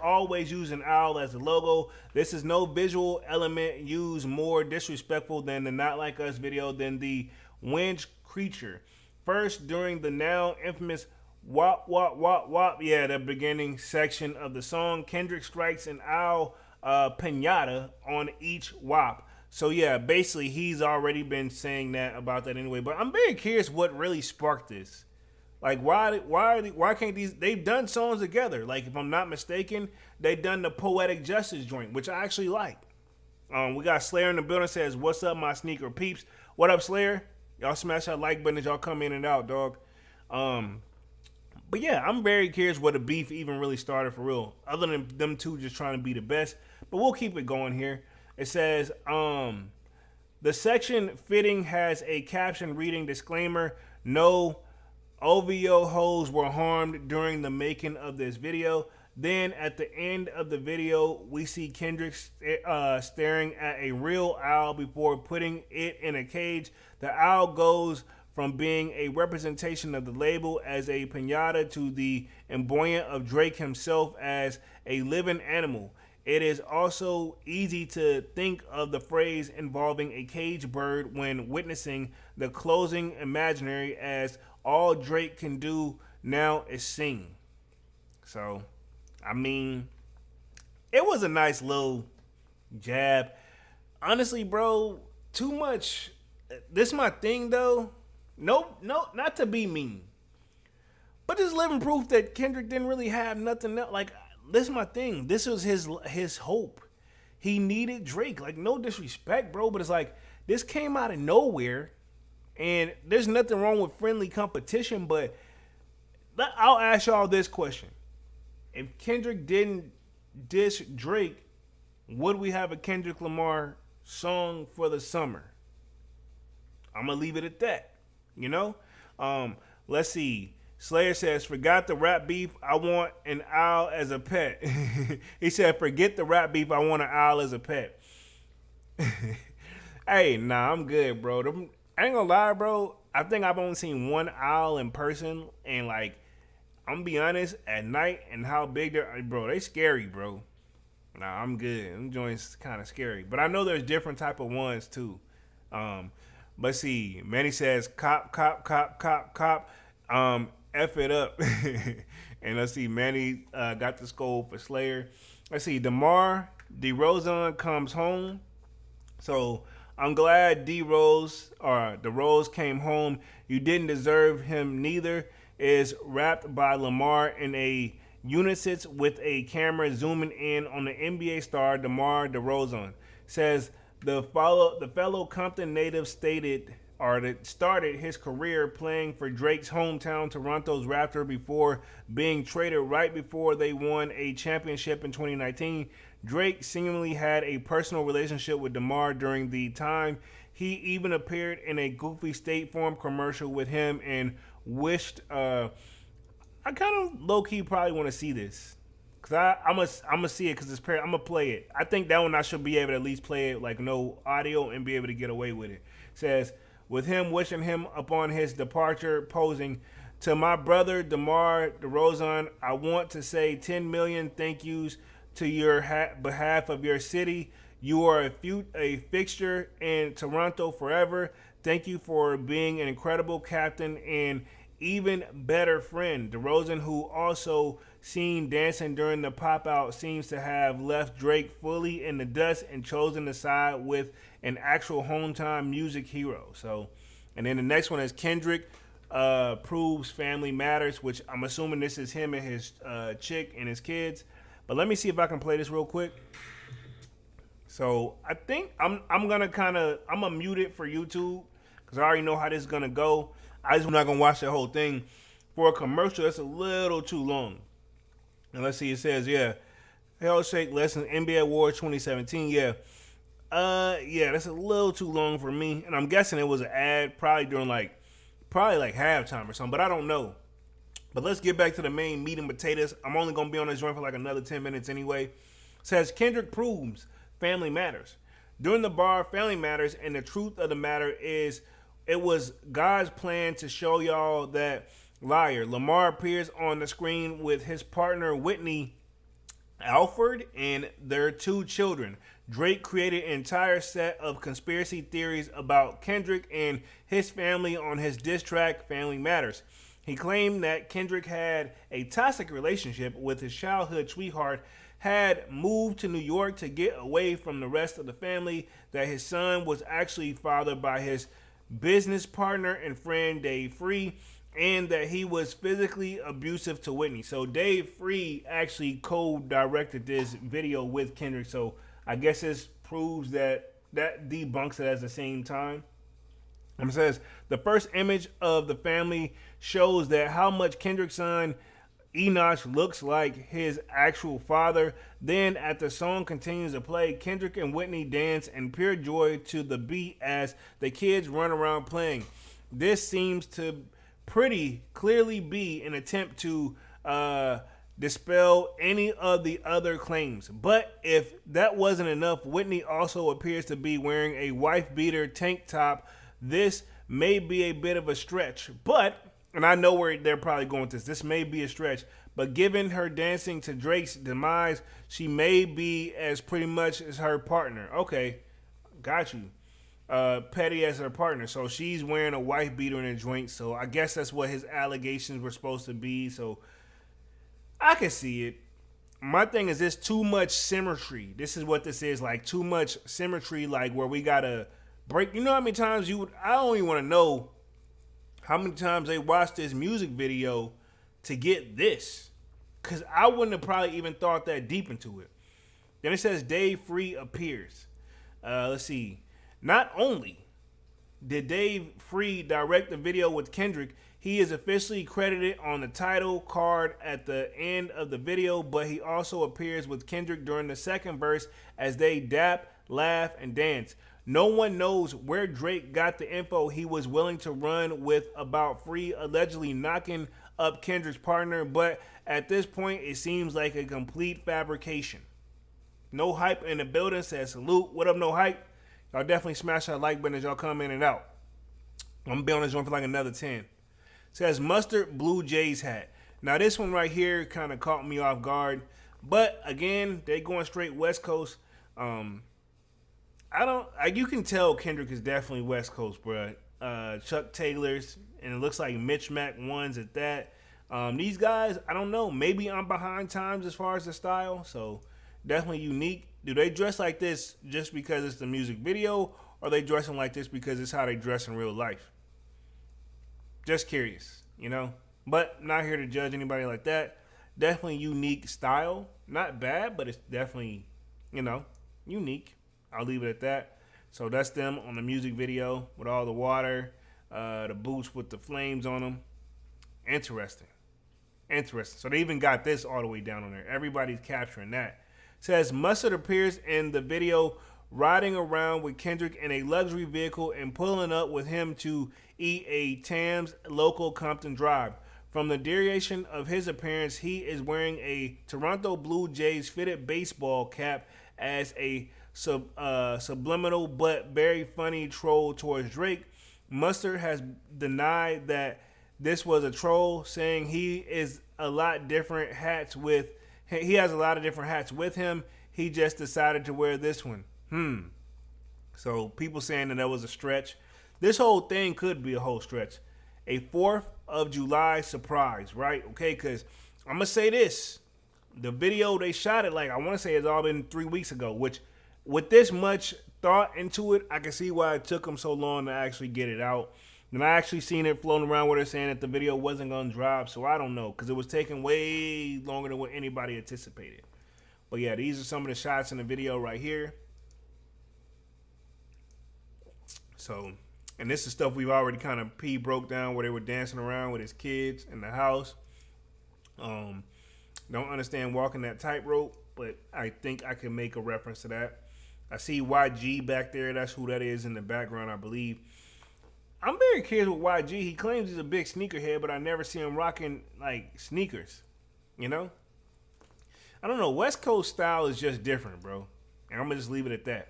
always used an owl as the logo. This is no visual element used more disrespectful than the Not Like Us video than the winch creature. First, during the now infamous wop wop wop wop, yeah, the beginning section of the song, Kendrick strikes an owl pinata on each wop. So yeah, basically he's already been saying that about that anyway. But I'm very curious what really sparked this. Like why can't these? They've done songs together. Like if I'm not mistaken, they've done the Poetic Justice joint, which I actually like. We got Slayer in the building. Says, "What's up, my sneaker peeps? What up, Slayer? Y'all smash that like button as y'all come in and out, dog." But yeah, I'm very curious where the beef even really started for real. Other than them two just trying to be the best. But we'll keep it going here. It says, the section fitting has a caption reading disclaimer. No OVO hoes were harmed during the making of this video. Then at the end of the video, we see Kendrick staring at a real owl before putting it in a cage. The owl goes from being a representation of the label as a pinata to the embodiment of Drake himself as a living animal. It is also easy to think of the phrase involving a caged bird when witnessing the closing imaginary, as all Drake can do now is sing. So, I mean, it was a nice little jab. Honestly, bro, too much. This my thing, though. Nope, not to be mean. But just living proof that Kendrick didn't really have nothing else. Like, this is my thing. This was his hope. He needed Drake. Like, no disrespect, bro, but it's like, this came out of nowhere. And there's nothing wrong with friendly competition, but I'll ask y'all this question. If Kendrick didn't diss Drake, would we have a Kendrick Lamar song for the summer? I'm going to leave it at that. You know? Let's see. Slayer says, forgot the rap beef. I want an owl as a pet. He said, forget the rap beef. I want an owl as a pet. Hey, nah, I'm good, bro. I ain't gonna lie, bro. I think I've only seen one owl in person. And, like, I'm gonna be honest, at night and how big they're, bro, they scary, bro. Nah, I'm good. Them joints kind of scary. But I know there's different type of ones, too. But see, Manny says, cop. F it up. And let's see, Manny got the scold for Slayer. Let's see, DeMar DeRozan comes home. So I'm glad DeRozan came home. You didn't deserve him neither. Is rapped by Lamar in a unison with a camera zooming in on the NBA star DeMar DeRozan. Says the fellow Compton native started his career playing for Drake's hometown Toronto's Raptors before being traded right before they won a championship in 2019. Drake seemingly had a personal relationship with DeMar during the time. He even appeared in a goofy State Farm commercial with him and wished. I kind of low-key probably want to see this. Because I'm gonna see it because it's I'm going to play it. I think that one I should be able to at least play it like no audio and be able to get away with it. Says, with him wishing him upon his departure, posing, to my brother DeMar DeRozan, I want to say 10 million thank yous to your behalf of your city. You are a fixture in Toronto forever. Thank you for being an incredible captain and even better friend. DeRozan, who also seen dancing during the pop-out, seems to have left Drake fully in the dust and chosen to side with an actual hometown music hero. So, and then the next one is Kendrick proves family matters, which I'm assuming this is him and his chick and his kids. But let me see if I can play this real quick. So I think I'm gonna mute it for YouTube because I already know how this is gonna go. I just not gonna watch the whole thing. For a commercial, that's a little too long. And let's see, it says, yeah, Hell Shake Lesson NBA Awards 2017. Yeah, that's a little too long for me. And I'm guessing it was an ad probably during like halftime or something, but I don't know. But let's get back to the main meat and potatoes. I'm only going to be on this joint for like another 10 minutes anyway. Says Kendrick proves family matters. During the bar, family matters, and the truth of the matter is it was God's plan to show y'all that liar. Lamar appears on the screen with his partner Whitney Alford and their 2 children. Drake created an entire set of conspiracy theories about Kendrick and his family on his diss track Family Matters. He claimed that Kendrick had a toxic relationship with his childhood sweetheart, had moved to New York to get away from the rest of the family, that his son was actually fathered by his business partner and friend Dave Free, and that he was physically abusive to Whitney. So Dave Free actually co-directed this video with Kendrick. So I guess this proves that debunks it at the same time. And it says the first image of the family shows that how much Kendrick's son Enoch looks like his actual father. Then, as the song continues to play, Kendrick and Whitney dance in pure joy to the beat as the kids run around playing. This seems to pretty clearly be an attempt to dispel any of the other claims. But if that wasn't enough, Whitney also appears to be wearing a wife beater tank top. This may be a bit of a stretch, but, and I know where they're probably going with this, this may be a stretch, but given her dancing to Drake's demise, she may be as pretty much as her partner. Okay, got you. Petty as her partner. So she's wearing a wife beater in a joint. So I guess that's what his allegations were supposed to be. So I can see it. My thing is this too much symmetry. This is what this is, like too much symmetry, like where we gotta break. You know how many times I don't even want to know how many times they watched this music video to get this. Because I wouldn't have probably even thought that deep into it. Then it says Dave Free appears. Let's see. Not only did Dave Free direct the video with Kendrick, he is officially credited on the title card at the end of the video, but he also appears with Kendrick during the second verse as they dap, laugh, and dance. No one knows where Drake got the info he was willing to run with about Free allegedly knocking up Kendrick's partner, but at this point it seems like a complete fabrication. No Hype in the building says salute. What up, No Hype? Y'all definitely smash that like button as y'all come in and out. I'm gonna be on this one for like another 10. Says mustard blue Jays hat. Now this one right here kind of caught me off guard, but again they going straight West Coast. You can tell Kendrick is definitely West Coast, bro. Chuck Taylor's, and it looks like Mitch Mac ones at that. These guys, I don't know. Maybe I'm behind times as far as the style, so definitely unique. Do they dress like this just because it's the music video, or are they dressing like this because it's how they dress in real life? Just curious, you know? But not here to judge anybody like that. Definitely unique style. Not bad, but it's definitely, unique. I'll leave it at that. So that's them on the music video with all the water, the boots with the flames on them. Interesting. So they even got this all the way down on there. Everybody's capturing that. Says Mustard appears in the video riding around with Kendrick in a luxury vehicle and pulling up with him to eat a Tams local Compton Drive. From the duration of his appearance, he is wearing a Toronto Blue Jays fitted baseball cap as a subliminal but very funny troll towards Drake. Mustard has denied that this was a troll, saying he has a lot of different hats with him. He just decided to wear this one. So people saying that was a stretch. This whole thing could be a whole stretch. A 4th of July surprise, right? Okay, because I'm going to say this. The video, they shot it like, I want to say it's all been 3 weeks ago, which with this much thought into it, I can see why it took them so long to actually get it out. And I actually seen it floating around where they're saying that the video wasn't going to drop, so I don't know, because it was taking way longer than what anybody anticipated. But yeah, these are some of the shots in the video right here. So, and this is stuff we've already kind of broke down where they were dancing around with his kids in the house. Don't understand walking that tightrope, but I think I can make a reference to that. I see YG back there. That's who that is in the background, I believe. I'm very curious with YG. He claims he's a big sneakerhead, but I never see him rocking like sneakers. You know? I don't know. West Coast style is just different, bro. And I'm gonna just leave it at that.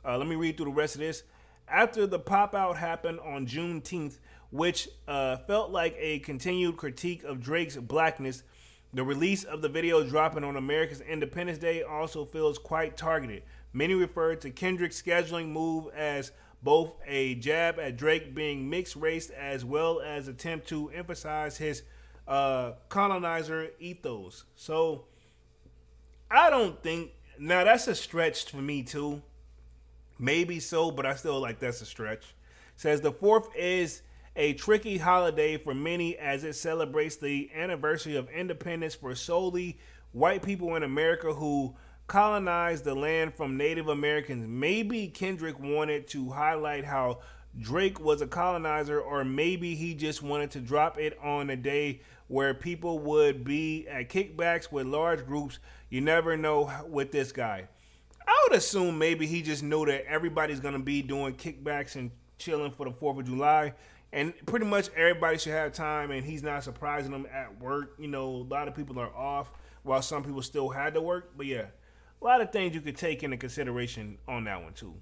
Let me read through the rest of this. After the pop out happened on Juneteenth, which felt like a continued critique of Drake's blackness, the release of the video dropping on America's Independence Day also feels quite targeted. Many refer to Kendrick's scheduling move as both a jab at Drake being mixed race as well as attempt to emphasize his colonizer ethos. So I don't think, now that's a stretch for me too. Maybe so, but I still like that's a stretch. Says the 4th is a tricky holiday for many as it celebrates the anniversary of independence for solely white people in America who colonized the land from Native Americans. Maybe Kendrick wanted to highlight how Drake was a colonizer, or maybe he just wanted to drop it on a day where people would be at kickbacks with large groups. You never know with this guy. I would assume maybe he just knew that everybody's going to be doing kickbacks and chilling for the 4th of July. And pretty much everybody should have time, and he's not surprising them at work. You know, a lot of people are off while some people still had to work. But yeah, a lot of things you could take into consideration on that one too.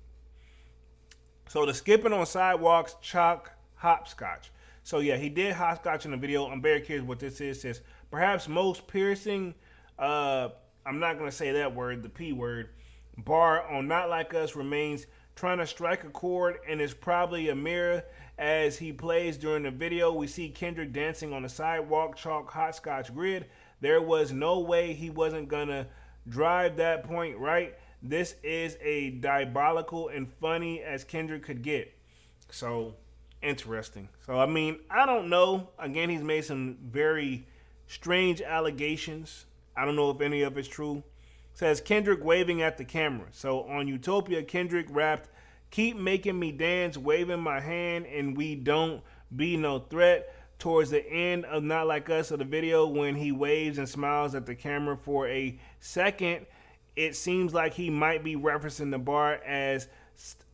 So the skipping on sidewalks, chalk, hopscotch. So yeah, he did hopscotch in the video. I'm very curious what this is. It says, perhaps most piercing, I'm not going to say that word, the P word, bar on Not Like Us remains trying to strike a chord, and is probably a mirror as he plays during the video. We see Kendrick dancing on the sidewalk, chalk, hopscotch grid. There was no way he wasn't gonna drive that point, right? This is a diabolical and funny as Kendrick could get. So interesting. So I mean, I don't know. Again, he's made some very strange allegations. I don't know if any of it's true. Says Kendrick waving at the camera. So on Utopia, Kendrick rapped, "Keep making me dance, waving my hand, and we don't be no threat." Towards the end of Not Like Us of the video, when he waves and smiles at the camera for a second, it seems like he might be referencing the bar as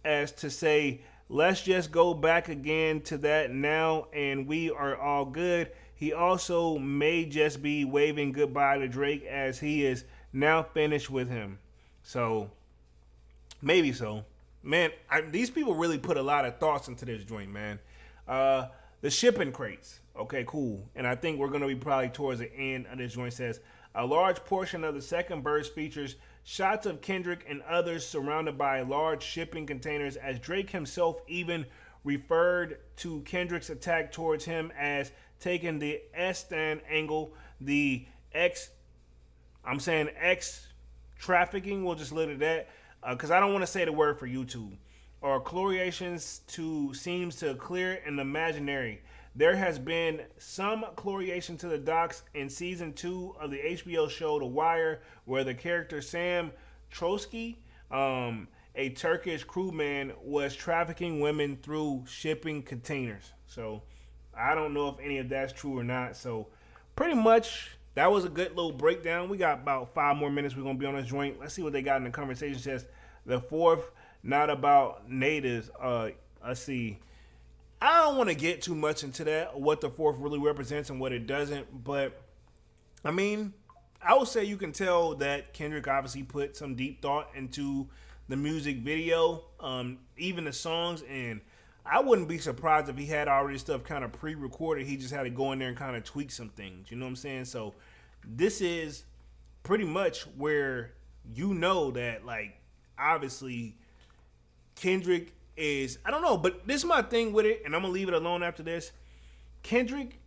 to say, let's just go back again to that now and we are all good. He also may just be waving goodbye to Drake as he is now finished with him. So maybe so. Man, these people really put a lot of thoughts into this joint, man. The shipping crates. Okay, cool. And I think we're going to be probably towards the end of this joint. Says a large portion of the second verse features shots of Kendrick and others surrounded by large shipping containers, as Drake himself even referred to Kendrick's attack towards him as taking the S-stand angle. The X trafficking, we'll just leave it at that, because I don't want to say the word for YouTube. Or chloriations seems to clear and imaginary. There has been some chloriation to the docks in season 2 of the HBO show The Wire, where the character Sam Trotsky, a Turkish crewman, was trafficking women through shipping containers. So I don't know if any of that's true or not. So pretty much that was a good little breakdown. We got about 5 more minutes. We're going to be on this joint. Let's see what they got in the conversation. It says the 4th, not about natives. Let's see. I don't want to get too much into that, what the 4th really represents and what it doesn't. But, I mean, I would say you can tell that Kendrick obviously put some deep thought into the music video, even the songs. And I wouldn't be surprised if he had already stuff kind of pre-recorded. He just had to go in there and kind of tweak some things. You know what I'm saying? So, this is pretty much where you know that, like, obviously Kendrick is, I don't know, but this is my thing with it, and I'm gonna leave it alone after this. Kendrick,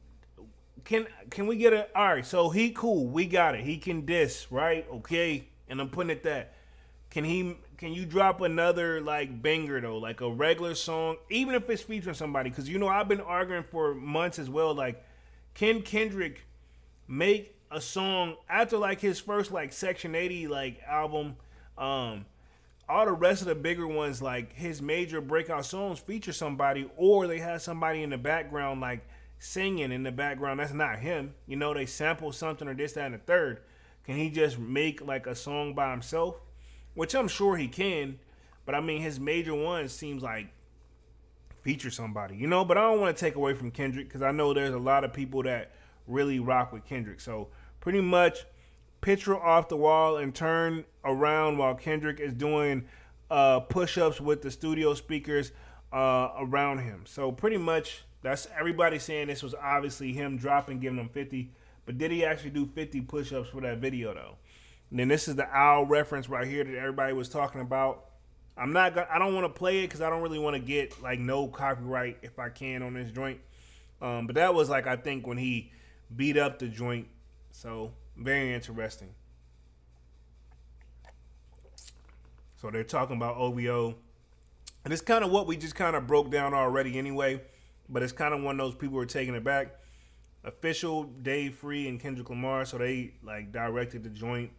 can we get a, all right, so he cool, we got it. He can diss, right? Okay, and I'm putting it that. Can you drop another like banger though, like a regular song, even if it's featuring somebody? Because you know I've been arguing for months as well. Like, can Kendrick make a song after like his first like Section 80 like album? All the rest of the bigger ones, like his major breakout songs, feature somebody, or they have somebody in the background like singing in the background. That's not him. You know, they sample something or this, that, and the third. Can he just make like a song by himself? Which I'm sure he can, but I mean his major ones seems like feature somebody, you know. But I don't want to take away from Kendrick because I know there's a lot of people that really rock with Kendrick. So pretty much picture off the wall and turn around while Kendrick is doing push-ups with the studio speakers around him. So pretty much that's everybody saying this was obviously him dropping, giving him 50. But did he actually do 50 push-ups for that video though? And then this is the owl reference right here that everybody was talking about. I don't want to play it because I don't really want to get like no copyright if I can on this joint. But that was like I think when he beat up the joint. So very interesting. So they're talking about OVO. And it's kind of what we just kind of broke down already anyway. But it's kind of one of those people who are taking it back. Official Dave Free and Kendrick Lamar. So they like directed the joint.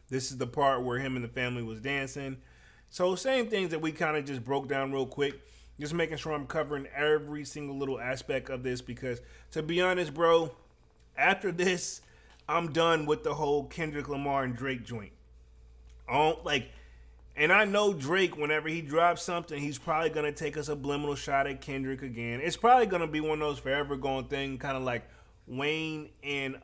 This is the part where him and the family was dancing. So same things that we kind of just broke down real quick. Just making sure I'm covering every single little aspect of this. Because to be honest, bro, after this, I'm done with the whole Kendrick Lamar and Drake joint. And I know Drake, whenever he drops something, he's probably going to take a subliminal shot at Kendrick again. It's probably going to be one of those forever going thing, kind of like Wayne and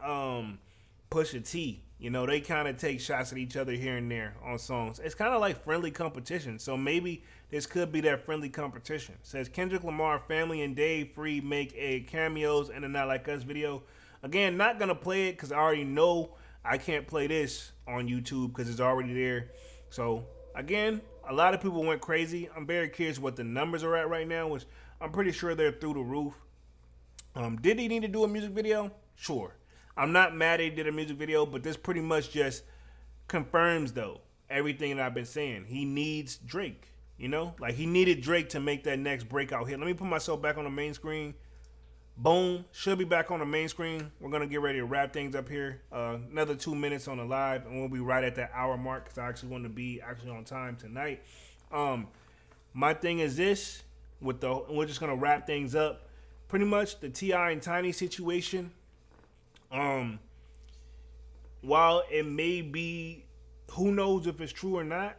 Pusha T. You know, they kind of take shots at each other here and there on songs. It's kind of like friendly competition. So maybe this could be that friendly competition. It says Kendrick Lamar, family, and Dave Free make a cameos in a Not Like Us video. Again, not going to play it because I already know I can't play this on YouTube because it's already there. So, again, a lot of people went crazy. I'm very curious what the numbers are at right now, which I'm pretty sure they're through the roof. Did he need to do a music video? Sure. I'm not mad that he did a music video, but this pretty much just confirms, though, everything that I've been saying. He needs Drake, you know? Like, he needed Drake to make that next breakout hit. Let me put myself back on the main screen. Boom. Should be back on the main screen. We're going to get ready to wrap things up here. Another 2 minutes on the live, and we'll be right at that hour mark because I actually want to be actually on time tonight. My thing is this. We're just going to wrap things up. Pretty much the T.I. and Tiny situation. While it may be, who knows if it's true or not,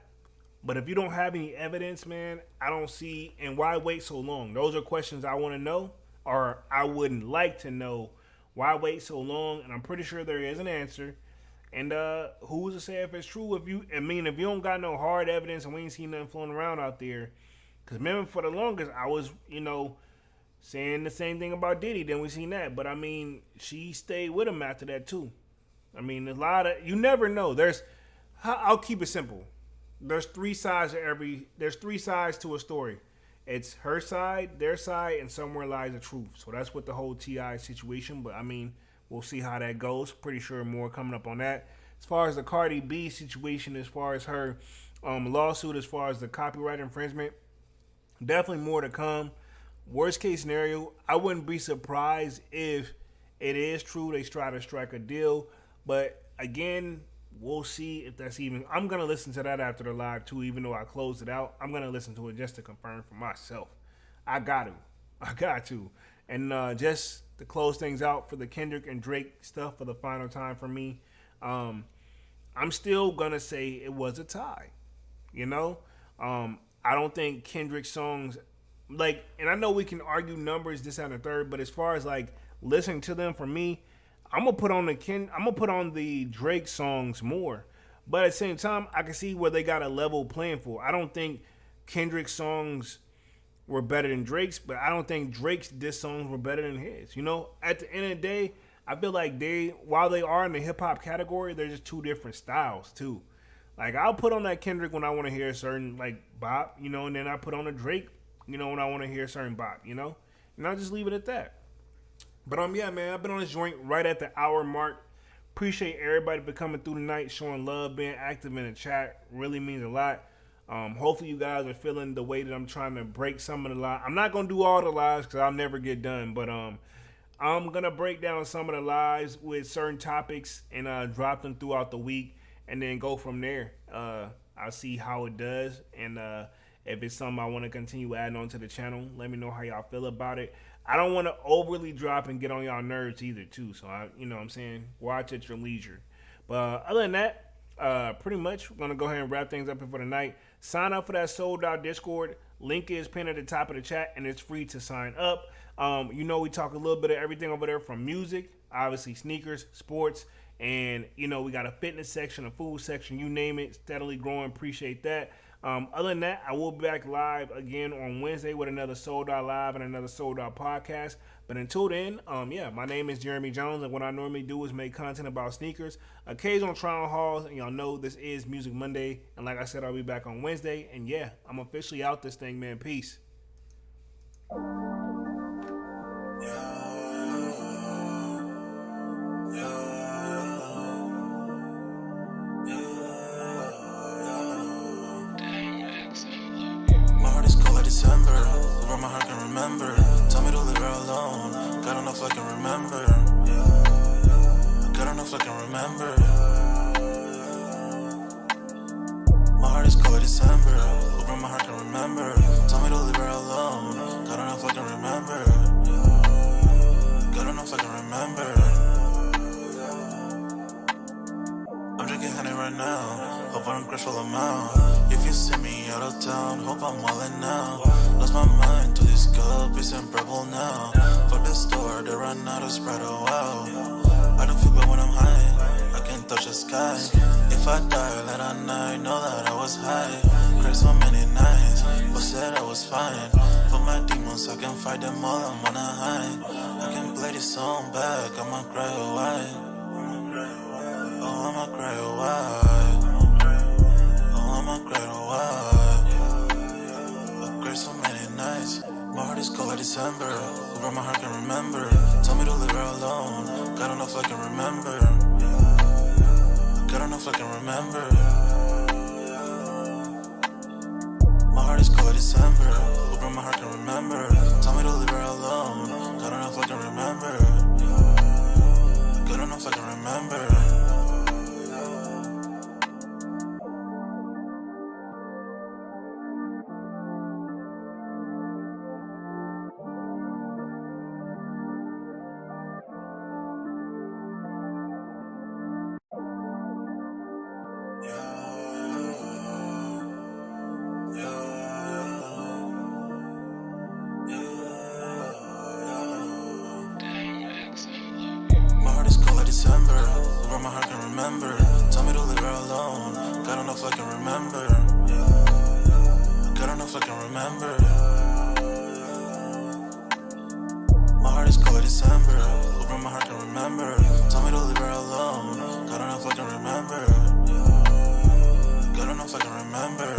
but if you don't have any evidence, man, I don't see, and why wait so long? Those are questions I want to know, or I wouldn't like to know. Why wait so long? And I'm pretty sure there is an answer. And who's to say if it's true? If you don't got no hard evidence and we ain't seen nothing floating around out there, because remember for the longest I was, saying the same thing about Diddy. Then we seen that, but I mean, she stayed with him after that too. I mean, a lot of, you never know. I'll keep it simple. There's three sides to a story. It's her side, their side, and somewhere lies the truth. So that's what the whole T.I. situation. But I mean, we'll see how that goes. Pretty sure more coming up on that. As far as the Cardi B situation, as far as her lawsuit, as far as the copyright infringement, definitely more to come. Worst case scenario, I wouldn't be surprised if it is true they try to strike a deal. But again, we'll see if that's even. I'm going to listen to that after the live too, even though I closed it out. I'm going to listen to it just to confirm for myself. I got to. And just to close things out for the Kendrick and Drake stuff for the final time for me, I'm still going to say it was a tie. I don't think Kendrick's songs, and I know we can argue numbers, this and the third, but as far as listening to them, for me, I'm gonna put on the Drake songs more. But at the same time, I can see where they got a level playing field. I don't think Kendrick's songs were better than Drake's, but I don't think Drake's diss songs were better than his. At the end of the day, I feel like while they are in the hip hop category, they're just two different styles too. I'll put on that Kendrick when I want to hear a certain bop, and then I put on a Drake, when I want to hear a certain bop, and I'll just leave it at that. But yeah, man, I've been on this joint right at the hour mark. Appreciate everybody for coming through tonight, showing love, being active in the chat. Really means a lot. Hopefully you guys are feeling the way that I'm trying to break some of the lives. I'm not gonna do all the lives because I'll never get done, but I'm gonna break down some of the lives with certain topics and drop them throughout the week, and then go from there. I'll see how it does, and if it's something I want to continue adding on to the channel, let me know how y'all feel about it. I don't want to overly drop and get on y'all nerves either, too. So, what I'm saying? Watch at your leisure. But other than that, pretty much, we're going to go ahead and wrap things up here for the night. Sign up for that sold out Discord. Link is pinned at the top of the chat, and it's free to sign up. We talk a little bit of everything over there, from music, obviously sneakers, sports, and we got a fitness section, a food section, you name it, steadily growing. Appreciate that. Other than that, I will be back live again on Wednesday with another Sold Out Live and another Sold Out podcast. But until then, my name is Jeremy Jones, and what I normally do is make content about sneakers, occasional trial hauls, and y'all know this is Music Monday. And like I said, I'll be back on Wednesday. And yeah, I'm officially out this thing, man. Peace. December, over my heart can remember. Tell me to leave her alone. Got enough I can remember. Got enough I can remember. My heart is cold December, over my heart can remember. Tell me to leave her alone. Got enough I can remember. Got enough I can remember. I'm drinking honey right now. Hope I don't crush all amount. If you see me out of town, hope I'm wildin' now. Lost my mind to this cup, it's unbearable now. Fuck the store, they run out of Sprite, oh wow. I don't feel bad when I'm high, I can't touch the sky. If I die late at night, know that I was high. Cried so many nights, but said I was fine. For my demons, I can fight them all, I'm on a high. I can play this song back, I'ma cry, oh why? Oh, I'ma cry, oh why? I'ma cry, oh why? I cried so many nights. My heart is cold like December, over my heart can remember. Tell me to leave her alone. Got enough I can remember. Got enough I can remember. My heart is cold like December, over my heart can remember. Tell me to leave her alone. Got enough I can remember. Got enough I can remember. December, over my heart can remember. Tell me to leave her alone. Got enough I can remember. Got enough I can remember. My heart is cold like December, over my heart can remember. Tell me to leave her alone. Got enough I can remember. Got enough I can remember.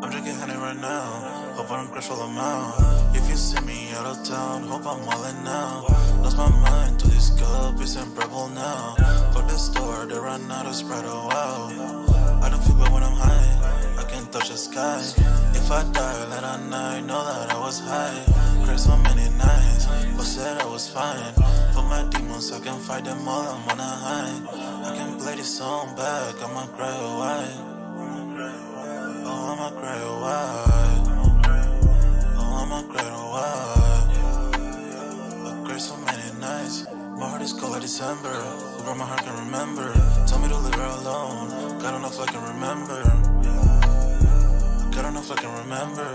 I'm drinking honey right now. Hope I don't crush all amount. If you see me out of town, hope I'm wildin' now. Lost my mind to this cup, it's unbearable now. Fuck the store, they run out of Sprite, oh wow. I don't feel bad when I'm high, I can't touch the sky. If I die late at night, know that I was high. Cried so many nights, but said I was fine. For my demons, I can fight them all, I'm on a high. I can play this song back, I'ma cry, oh why? Oh, I'ma cry, oh why? I'ma cry, oh why? I cried so many nights. My heart is cold like December, over my heart can remember. Tell me to leave her alone. Got enough I can remember. Got enough I can remember.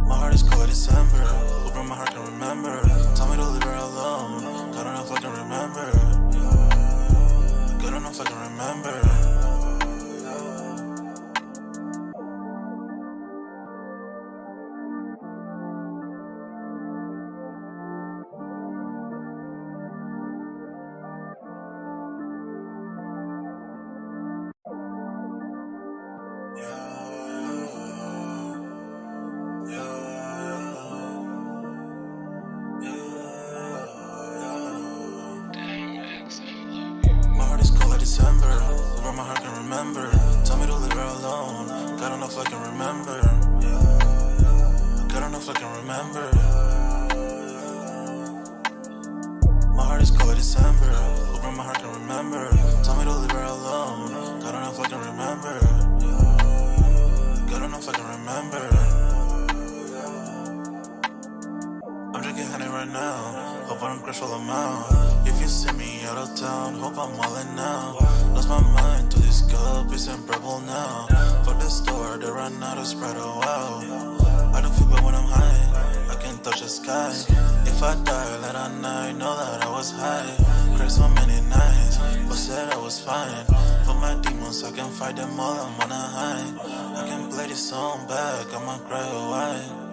My heart is cold like December, over my heart can remember. Tell me to leave her alone. Got enough I can remember. Got enough I can remember. December, over my heart can remember. Tell me to leave her alone. Got enough I can remember. Got enough I can remember. My heart is cold like December, over my heart can remember. Tell me to leave her alone. Got enough I can remember. Got enough I can remember. I'm drinking honey right now. Hope I don't crush all amount. If you see me out of town, hope I'm wildin' now. Lost my mind to this it's unbearable now. For the store, they run out of spread, oh wow. I don't feel bad when I'm high, I can't touch the sky. If I die, let I know that I was high. Cried so many nights, but said I was fine. For my demons, I can fight them all, I'm on a high. I can play this song back, I'ma cry, oh why?